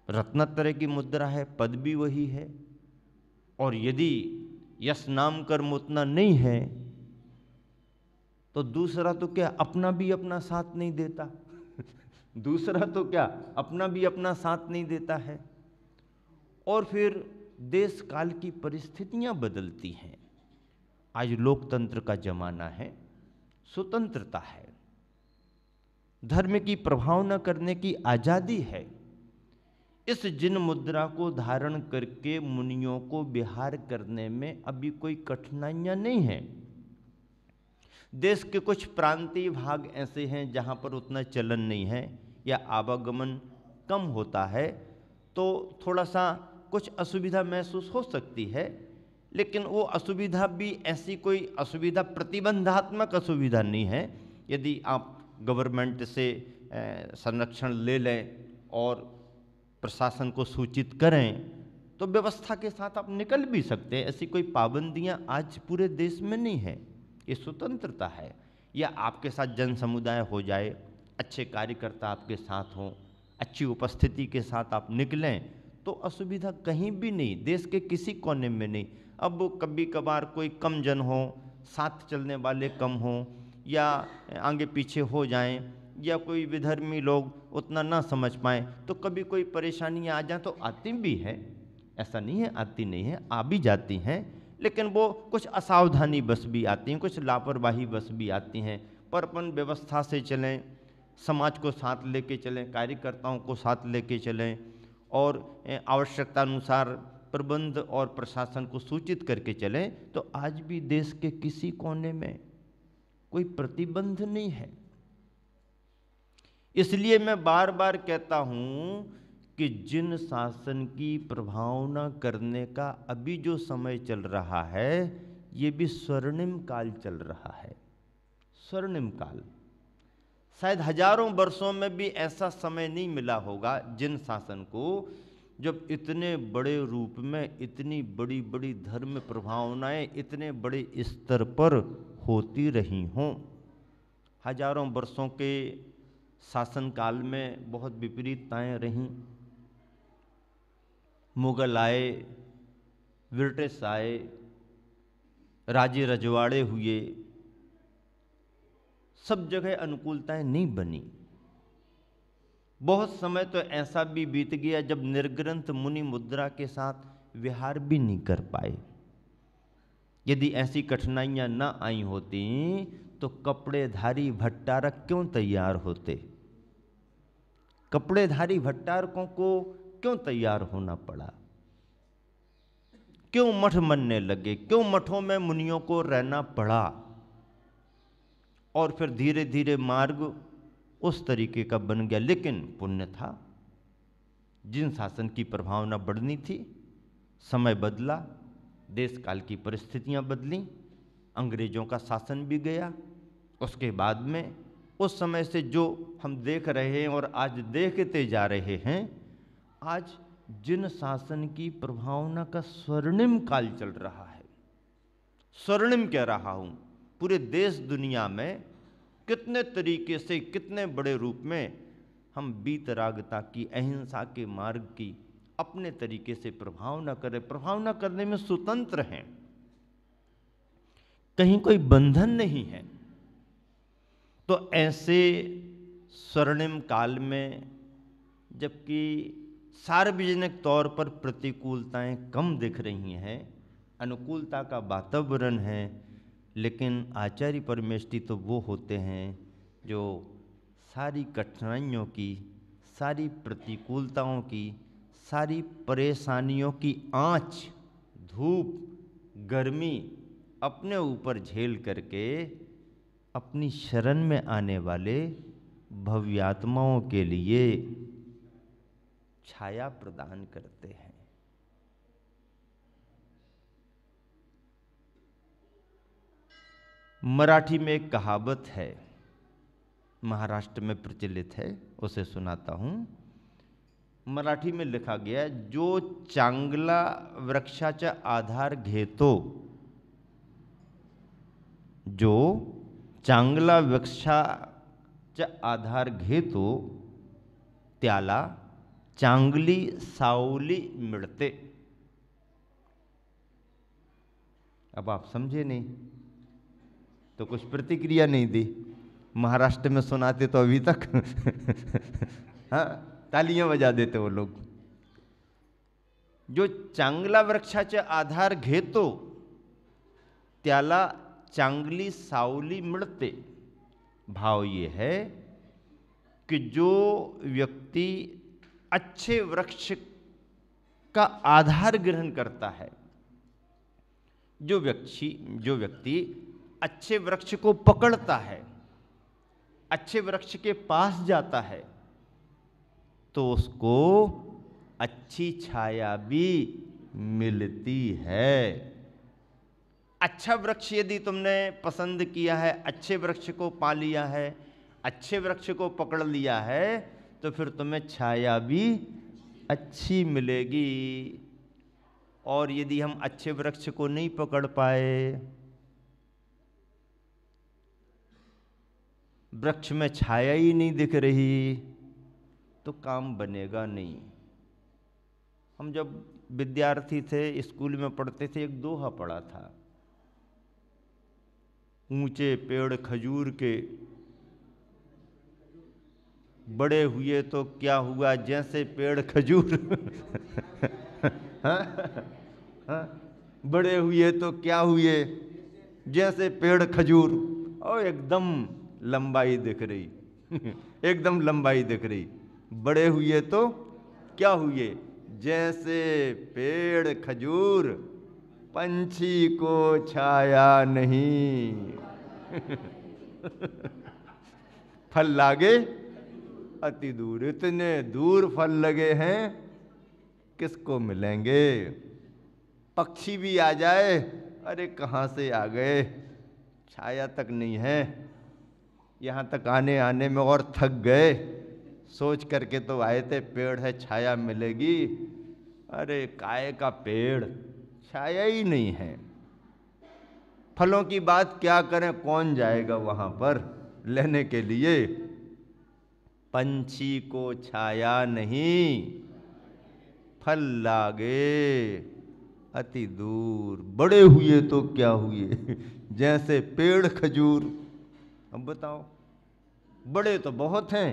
रत्नत्रय की मुद्रा है, पद भी वही है, और यदि यश नाम कर्म उतना नहीं है तो दूसरा तो क्या अपना भी अपना साथ नहीं देता। दूसरा तो क्या अपना भी अपना साथ नहीं देता है। और फिर देश काल की परिस्थितियां बदलती हैं। आज लोकतंत्र का जमाना है, स्वतंत्रता है, धर्म की प्रभावना करने की आजादी है। इस जिन मुद्रा को धारण करके मुनियों को विहार करने में अभी कोई कठिनाइयां नहीं है। देश के कुछ प्रांतीय भाग ऐसे हैं जहां पर उतना चलन नहीं है या आवागमन कम होता है, तो थोड़ा सा कुछ असुविधा महसूस हो सकती है। लेकिन वो असुविधा भी ऐसी कोई असुविधा प्रतिबंधात्मक असुविधा नहीं है। यदि आप गवर्नमेंट से संरक्षण ले लें और प्रशासन को सूचित करें तो व्यवस्था के साथ आप निकल भी सकते हैं। ऐसी कोई पाबंदियां आज पूरे देश में नहीं है, ये स्वतंत्रता है। या आपके साथ जन समुदाय हो जाए, अच्छे कार्यकर्ता आपके साथ हों, अच्छी उपस्थिति के साथ आप निकलें तो असुविधा कहीं भी नहीं, देश के किसी कोने में नहीं। अब कभी कभार कोई कम जन हो, साथ चलने वाले कम हों या आगे पीछे हो जाएं, या कोई विधर्मी लोग उतना ना समझ पाएँ तो कभी कोई परेशानियाँ आ जाए तो आती भी है, ऐसा नहीं है आती नहीं है, आ भी जाती हैं। लेकिन वो कुछ असावधानी बस भी आती हैं, कुछ लापरवाही बस भी आती हैं। पर अपन व्यवस्था से चलें, समाज को साथ लेके चलें, कार्यकर्ताओं को साथ लेके चलें और आवश्यकता अनुसार प्रबंध और प्रशासन को सूचित करके चलें तो आज भी देश के किसी कोने में कोई प्रतिबंध नहीं है। इसलिए मैं बार बार कहता हूं कि जिन शासन की प्रभावना करने का अभी जो समय चल रहा है ये भी स्वर्णिम काल चल रहा है। स्वर्णिम काल, शायद हजारों वर्षों में भी ऐसा समय नहीं मिला होगा जिन शासन को जब इतने बड़े रूप में इतनी बड़ी बड़ी धर्म प्रभावनाएं इतने बड़े स्तर पर होती रही हों। हजारों वर्षों के शासनकाल में बहुत विपरीतताएं रहीं। मुगल आए, ब्रिटिश आए, राजे रजवाड़े हुए, सब जगह अनुकूलताएं नहीं बनी। बहुत समय तो ऐसा भी बीत गया जब निर्ग्रंथ मुनि मुद्रा के साथ विहार भी नहीं कर पाए। यदि ऐसी कठिनाइयां न आई होती तो कपड़ेधारी भट्टारक क्यों तैयार होते? कपड़ेधारी भट्टारकों को क्यों तैयार होना पड़ा? क्यों मठ बनने लगे? क्यों मठों में मुनियों को रहना पड़ा? और फिर धीरे धीरे मार्ग उस तरीके का बन गया। लेकिन पुण्य था, जिन शासन की प्रभावना बढ़नी थी, समय बदला, देश काल की परिस्थितियां बदली, अंग्रेजों का शासन भी गया। उसके बाद में उस समय से जो हम देख रहे हैं और आज देखते जा रहे हैं, आज जिन शासन की प्रभावना का स्वर्णिम काल चल रहा है, स्वर्णिम कह रहा हूं, पूरे देश दुनिया में कितने तरीके से, कितने बड़े रूप में हम वीतरागता की, अहिंसा के मार्ग की अपने तरीके से प्रभावना करें, प्रभावना करने में स्वतंत्र हैं, कहीं कोई बंधन नहीं है। तो ऐसे स्वर्णिम काल में, जबकि सार्वजनिक तौर पर प्रतिकूलताएं कम दिख रही हैं, अनुकूलता का वातावरण है, लेकिन आचार्य परमेष्ठी तो वो होते हैं जो सारी कठिनाइयों की, सारी प्रतिकूलताओं की, सारी परेशानियों की आँच, धूप, गर्मी अपने ऊपर झेल करके अपनी शरण में आने वाले भव्यात्माओं के लिए छाया प्रदान करते हैं। मराठी में एक कहावत है, महाराष्ट्र में प्रचलित है, उसे सुनाता हूं। मराठी में लिखा गया है, जो चांगला वृक्षाचा आधार घेतो, जो चांगला वृक्षाचा आधार घेतो त्याला चांगली सावली मिळते। अब आप समझे नहीं तो कुछ प्रतिक्रिया नहीं दी। महाराष्ट्र में सुनाते तो अभी तक हाँ, तालियां बजा देते वो लोग। जो चांगला वृक्षाचे आधार घेतो त्याला चांगली सावली मिळते। भाव ये है कि जो व्यक्ति अच्छे वृक्ष का आधार ग्रहण करता है, जो व्यक्ति अच्छे वृक्ष को पकड़ता है, अच्छे वृक्ष के पास जाता है, तो उसको अच्छी छाया भी मिलती है। अच्छा वृक्ष यदि तुमने पसंद किया है, अच्छे वृक्ष को पा लिया है, अच्छे वृक्ष को पकड़ लिया है, तो फिर तुम्हें छाया भी अच्छी मिलेगी। और यदि हम अच्छे वृक्ष को नहीं पकड़ पाए, वृक्ष में छाया ही नहीं दिख रही, तो काम बनेगा नहीं। हम जब विद्यार्थी थे, स्कूल में पढ़ते थे, एक दोहा पढ़ा था, ऊंचे पेड़ खजूर के बड़े हुए तो क्या हुआ, जैसे पेड़ खजूर हाँ? हाँ? बड़े हुए तो क्या हुए, जैसे पेड़ खजूर। और एकदम लंबाई दिख रही एकदम लंबाई दिख रही। बड़े हुए तो क्या हुए, जैसे पेड़ खजूर, पंछी को छाया नहीं फल लागे अति दूर। इतने दूर फल लगे हैं, किसको मिलेंगे? पक्षी भी आ जाए, अरे कहाँ से आ गए, छाया तक नहीं है, यहाँ तक आने आने में और थक गए। सोच करके तो आए थे पेड़ है छाया मिलेगी, अरे काय का पेड़, छाया ही नहीं है। फलों की बात क्या करें, कौन जाएगा वहाँ पर लेने के लिए। पंछी को छाया नहीं, फल लागे अति दूर। बड़े हुए तो क्या हुए, जैसे पेड़ खजूर। अब बताओ, बड़े तो बहुत हैं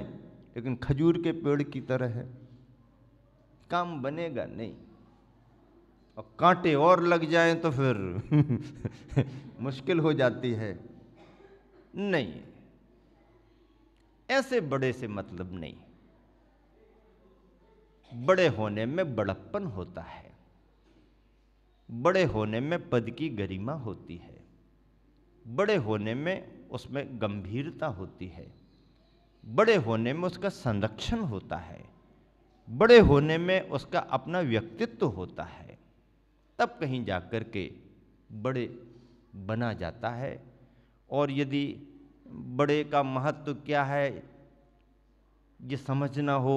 लेकिन खजूर के पेड़ की तरह है, काम बनेगा नहीं। और कांटे और लग जाएं तो फिर मुश्किल हो जाती है। नहीं, ऐसे बड़े से मतलब नहीं। बड़े होने में बड़प्पन होता है, बड़े होने में पद की गरिमा होती है, बड़े होने में उसमें गंभीरता होती है, बड़े होने में उसका संरक्षण होता है, बड़े होने में उसका अपना व्यक्तित्व होता है। तब कहीं जाकर के बड़े बना जाता है। और यदि बड़े का महत्व क्या है ये समझना हो,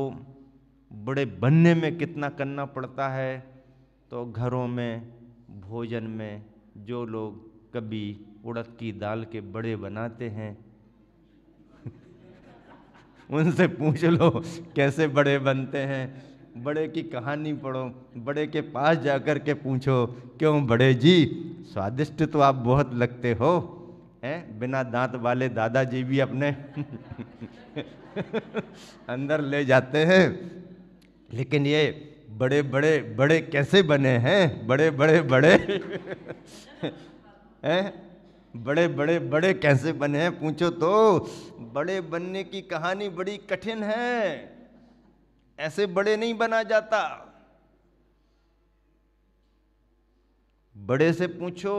बड़े बनने में कितना करना पड़ता है, तो घरों में भोजन में जो लोग कभी उड़द की दाल के बड़े बनाते हैं उनसे पूछ लो कैसे बड़े बनते हैं। बड़े की कहानी पढ़ो, बड़े के पास जाकर के पूछो, क्यों बड़े जी स्वादिष्ट तो आप बहुत लगते हो, हैं? बिना दांत वाले दादाजी भी अपने अंदर ले जाते हैं, लेकिन ये बड़े बड़े बड़े कैसे बने हैं, बड़े बड़े बड़े हैं? बड़े बड़े बड़े कैसे बने हैं पूछो तो। बड़े बनने की कहानी बड़ी कठिन है, ऐसे बड़े नहीं बना जाता। बड़े से पूछो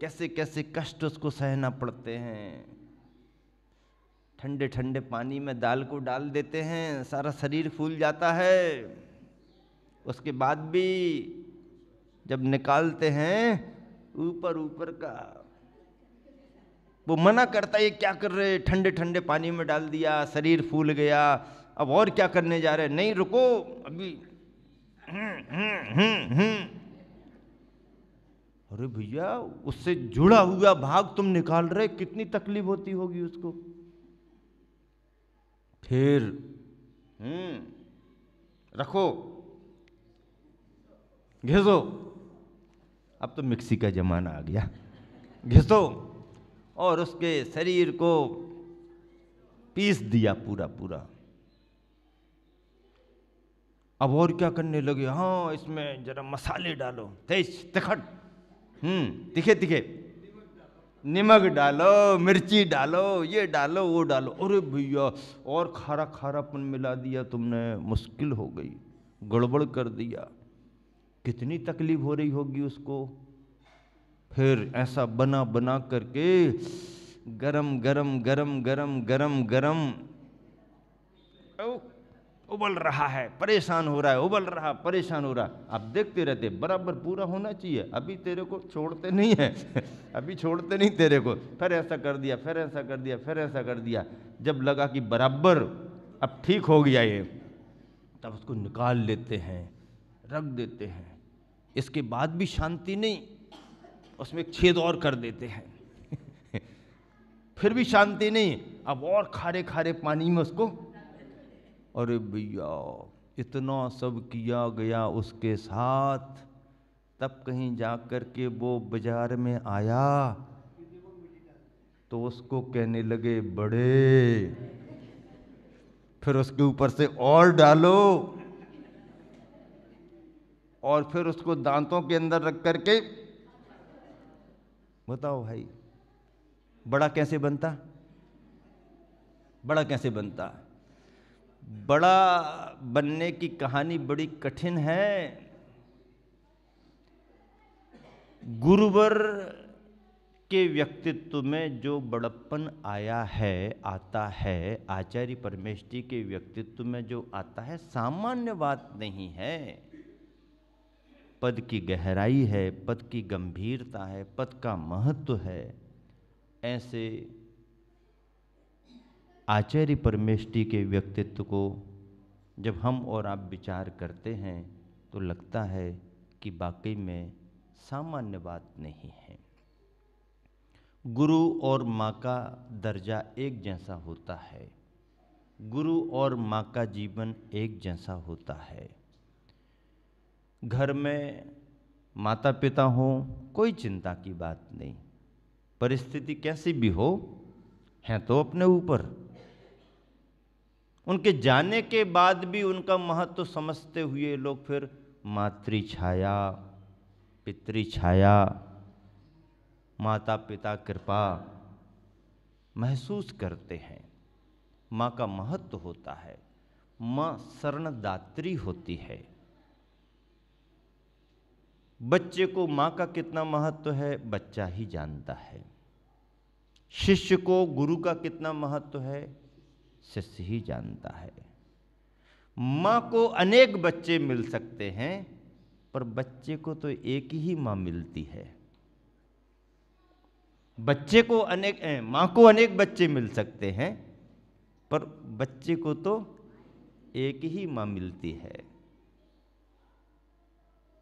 कैसे कैसे कष्ट उसको सहना पड़ते हैं। ठंडे ठंडे पानी में दाल को डाल देते हैं, सारा शरीर फूल जाता है, उसके बाद भी जब निकालते हैं ऊपर ऊपर का, वो मना करता है ये क्या कर रहे, ठंडे ठंडे पानी में डाल दिया, शरीर फूल गया, अब और क्या करने जा रहे, नहीं रुको अभी। अरे भैया उससे जुड़ा हुआ भाग तुम निकाल रहे, कितनी तकलीफ होती होगी उसको। फिर रखो, घिसो, अब तो मिक्सी का जमाना आ गया, घिसो और उसके शरीर को पीस दिया पूरा पूरा। अब और क्या करने लगे, हाँ इसमें जरा मसाले डालो, तेज तिखट, तीखे तीखे, नमक डालो, मिर्ची डालो, ये डालो वो डालो। अरे भैया और खारा खारापन मिला दिया तुमने, मुश्किल हो गई, गड़बड़ कर दिया, कितनी तकलीफ हो रही होगी उसको। फिर ऐसा बना बना करके गरम गरम गरम गरम गरम गरम उबल रहा है, परेशान हो रहा है, उबल रहा परेशान हो रहा। आप देखते रहते, बराबर पूरा होना चाहिए, अभी तेरे को छोड़ते नहीं है अभी छोड़ते नहीं तेरे को, फिर ऐसा कर दिया, फिर ऐसा कर दिया, फिर ऐसा कर दिया। जब लगा कि बराबर अब ठीक हो गया ये, तब उसको निकाल लेते हैं, रख देते हैं। इसके बाद भी शांति नहीं, उसमें एक छेद और कर देते हैं फिर भी शांति नहीं, अब और खारे खारे पानी में उसको। अरे भैया इतना सब किया गया उसके साथ, तब कहीं जाकर के वो बाजार में आया तो उसको कहने लगे बड़े, फिर उसके ऊपर से और डालो, और फिर उसको दांतों के अंदर रख करके बताओ भाई बड़ा कैसे बनता, बड़ा कैसे बनता। बड़ा बनने की कहानी बड़ी कठिन है। गुरुवर के व्यक्तित्व में जो बड़प्पन आया है, आता है, आचार्य परमेष्ठी के व्यक्तित्व में जो आता है, सामान्य बात नहीं है। पद की गहराई है, पद की गंभीरता है, पद का महत्व है। ऐसे आचार्य परमेष्ठी के व्यक्तित्व को जब हम और आप विचार करते हैं तो लगता है कि वाकई में सामान्य बात नहीं है। गुरु और माँ का दर्जा एक जैसा होता है, गुरु और माँ का जीवन एक जैसा होता है। घर में माता पिता हो, कोई चिंता की बात नहीं, परिस्थिति कैसी भी हो, हैं तो अपने ऊपर। उनके जाने के बाद भी उनका महत्व समझते हुए लोग फिर मातृ छाया, पितृ छाया, माता पिता कृपा महसूस करते हैं। माँ का महत्व होता है, माँ शरणदात्री होती है। बच्चे को माँ का कितना महत्व है बच्चा ही जानता है। शिष्य को गुरु का कितना महत्व है शिष्य ही जानता है। माँ को अनेक बच्चे मिल सकते हैं, पर बच्चे को तो एक ही माँ मिलती है। बच्चे को माँ को अनेक बच्चे मिल सकते हैं, पर बच्चे को तो एक ही माँ मिलती है।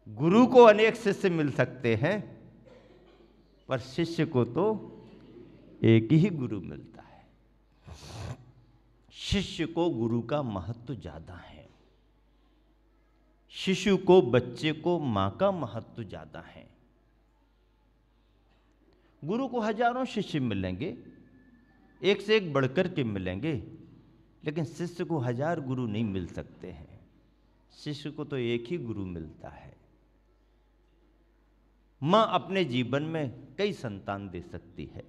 गुरु को अनेक शिष्य मिल सकते हैं, पर शिष्य को तो एक ही गुरु मिलता है। शिष्य को गुरु का महत्व ज्यादा है, शिशु को, बच्चे को मां का महत्व ज्यादा है। गुरु को हजारों शिष्य मिलेंगे, एक से एक बढ़कर के मिलेंगे, लेकिन शिष्य को हजार गुरु नहीं मिल सकते हैं। शिष्य को तो एक ही गुरु मिलता है। मां अपने जीवन में कई संतान दे सकती है,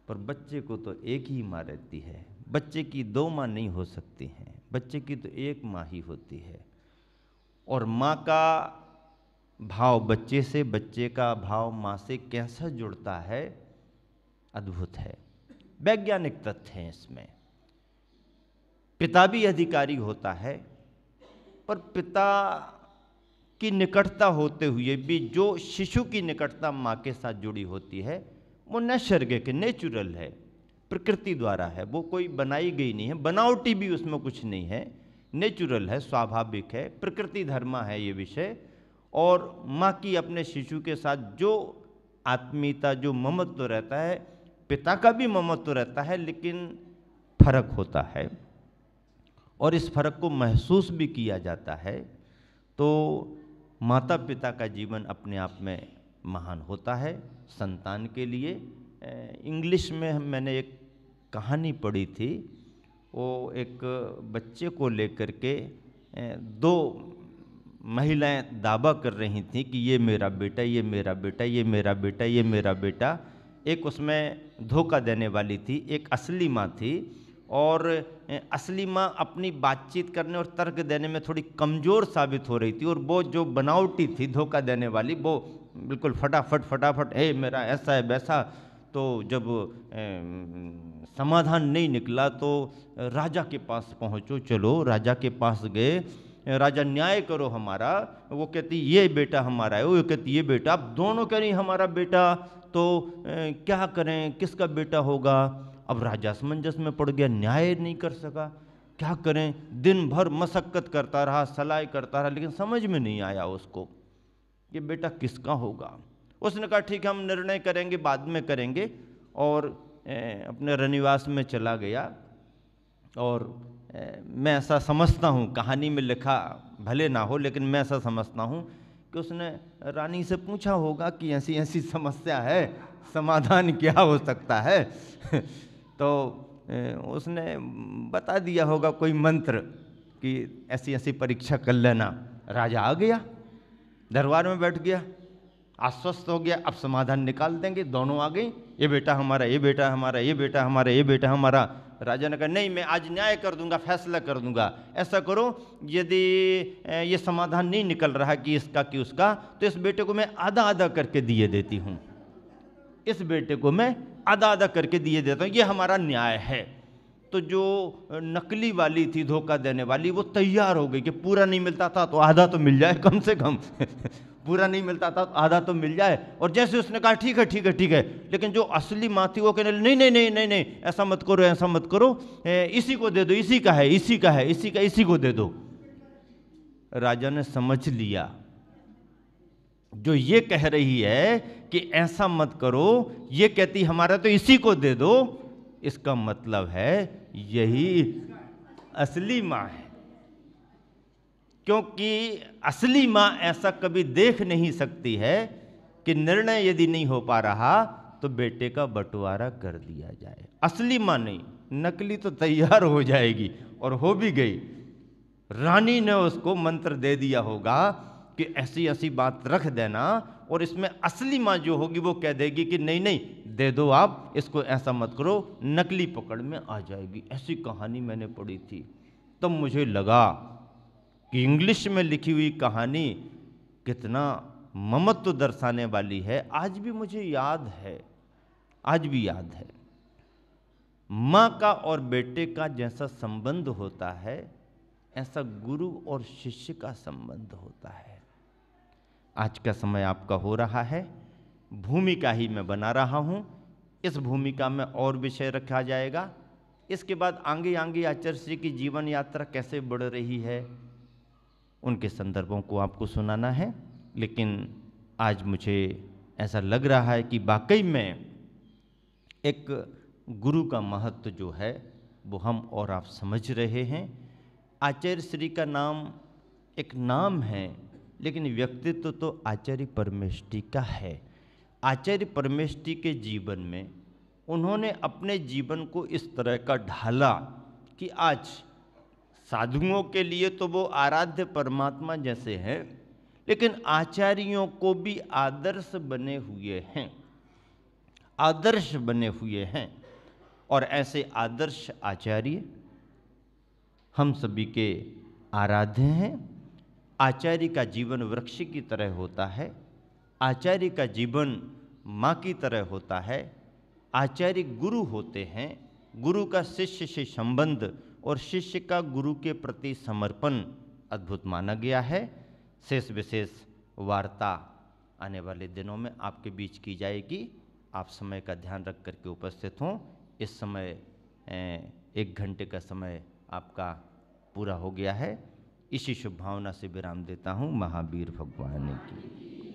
पर बच्चे को तो एक ही मां रहती है। बच्चे की दो मां नहीं हो सकती हैं, बच्चे की तो एक मां ही होती है। और मां का भाव बच्चे से, बच्चे का भाव मां से कैसा जुड़ता है, अद्भुत है। वैज्ञानिक तथ्य हैं इसमें। पिता भी अधिकारी होता है, पर पिता की निकटता होते हुए भी जो शिशु की निकटता मां के साथ जुड़ी होती है, वो नैसर्गिक, नेचुरल है, प्रकृति द्वारा है। वो कोई बनाई गई नहीं है, बनावटी भी उसमें कुछ नहीं है, नेचुरल है, स्वाभाविक है, प्रकृति धर्मा है ये विषय। और माँ की अपने शिशु के साथ जो आत्मीयता, जो ममत्व रहता है, पिता का भी ममत्व रहता है, लेकिन फर्क होता है और इस फर्क को महसूस भी किया जाता है। तो माता पिता का जीवन अपने आप में महान होता है संतान के लिए। इंग्लिश में मैंने एक कहानी पढ़ी थी, वो एक बच्चे को लेकर के दो महिलाएं दावा कर रही थीं कि ये मेरा बेटा, ये मेरा बेटा, ये मेरा बेटा, ये मेरा बेटा। एक उसमें धोखा देने वाली थी, एक असली माँ थी। और असली माँ अपनी बातचीत करने और तर्क देने में थोड़ी कमज़ोर साबित हो रही थी, और वो जो बनावटी थी धोखा देने वाली, वो बिल्कुल फटाफट मेरा ऐसा है वैसा। तो जब समाधान नहीं निकला तो राजा के पास पहुँचो, चलो राजा के पास गए, राजा न्याय करो हमारा। वो कहती ये बेटा हमारा है, वो कहती ये बेटा। अब दोनों कह रही हमारा बेटा, तो क्या करें, किसका बेटा होगा। अब राजा असमंजस में पड़ गया, न्याय नहीं कर सका, क्या करें। दिन भर मशक्कत करता रहा, सलाह करता रहा, लेकिन समझ में नहीं आया उसको ये बेटा किसका होगा। उसने कहा ठीक है, हम निर्णय करेंगे, बाद में करेंगे। और अपने रनिवास में चला गया। और मैं ऐसा समझता हूँ, कहानी में लिखा भले ना हो, लेकिन मैं ऐसा समझता हूँ कि उसने रानी से पूछा होगा कि ऐसी ऐसी समस्या है, समाधान क्या हो सकता है। तो उसने बता दिया होगा कोई मंत्र कि ऐसी ऐसी परीक्षा कर लेना। राजा आ गया, दरबार में बैठ गया, आश्वस्त हो गया, अब समाधान निकाल देंगे। दोनों आ गई, ये बेटा हमारा, ये बेटा हमारा, ये बेटा हमारा, ये बेटा हमारा। राजा ने कहा नहीं, मैं आज न्याय कर दूंगा, फैसला कर दूंगा। ऐसा करो, यदि ये समाधान नहीं निकल रहा कि इसका कि उसका, तो इस बेटे को मैं आधा आधा करके दिए देती हूँ, इस बेटे को मैं आधा आधा करके दिए देता हूँ, ये हमारा न्याय है। तो जो नकली वाली थी, धोखा देने वाली, वो तैयार हो गई कि पूरा नहीं मिलता था तो आधा तो मिल जाए कम से कम। पूरा नहीं मिलता था तो आधा तो मिल जाए। और जैसे उसने कहा ठीक है ठीक है ठीक है, लेकिन जो असली माँ थी वो कहने नहीं नहीं नहीं नहीं नहीं, ऐसा मत करो, ऐसा मत करो, इसी को दे दो, इसी का है, इसी का है, इसी का, इसी को दे दो। राजा ने समझ लिया जो ये कह रही है कि ऐसा मत करो, ये कहती हमारा तो इसी को दे दो, इसका मतलब है यही असली माँ है। क्योंकि असली माँ ऐसा कभी देख नहीं सकती है कि निर्णय यदि नहीं हो पा रहा तो बेटे का बंटवारा कर दिया जाए। असली माँ नहीं, नकली तो तैयार हो जाएगी और हो भी गई। रानी ने उसको मंत्र दे दिया होगा कि ऐसी ऐसी बात रख देना, और इसमें असली माँ जो होगी वो कह देगी कि नहीं नहीं दे दो आप इसको, ऐसा मत करो, नकली पकड़ में आ जाएगी। ऐसी कहानी मैंने पढ़ी थी। तब मुझे लगा कि इंग्लिश में लिखी हुई कहानी कितना ममत्व दर्शाने वाली है। आज भी मुझे याद है, आज भी याद है। माँ का और बेटे का जैसा संबंध होता है, ऐसा गुरु और शिष्य का संबंध होता है। आज का समय आपका हो रहा है, भूमिका ही मैं बना रहा हूँ। इस भूमिका में और विषय रखा जाएगा। इसके बाद आगे आगे आचार्य श्री की जीवन यात्रा कैसे बढ़ रही है, उनके संदर्भों को आपको सुनाना है। लेकिन आज मुझे ऐसा लग रहा है कि वाकई में एक गुरु का महत्व जो है वो हम और आप समझ रहे हैं। आचार्य श्री का नाम एक नाम है, लेकिन व्यक्तित्व तो आचार्य परमेष्ठी का है। आचार्य परमेष्ठी के जीवन में उन्होंने अपने जीवन को इस तरह का ढाला कि आज साधुओं के लिए तो वो आराध्य परमात्मा जैसे हैं, लेकिन आचार्यों को भी आदर्श बने हुए हैं, आदर्श बने हुए हैं। और ऐसे आदर्श आचार्य हम सभी के आराध्य हैं। आचार्य का जीवन वृक्ष की तरह होता है, आचार्य का जीवन माँ की तरह होता है। आचार्य गुरु होते हैं, गुरु का शिष्य से संबंध और शिष्य का गुरु के प्रति समर्पण अद्भुत माना गया है। शेष विशेष वार्ता आने वाले दिनों में आपके बीच की जाएगी। आप समय का ध्यान रख करके उपस्थित हों। इस समय 1 घंटे का समय आपका पूरा हो गया है। इसी शुभ भावना से विराम देता हूँ। महावीर भगवान की।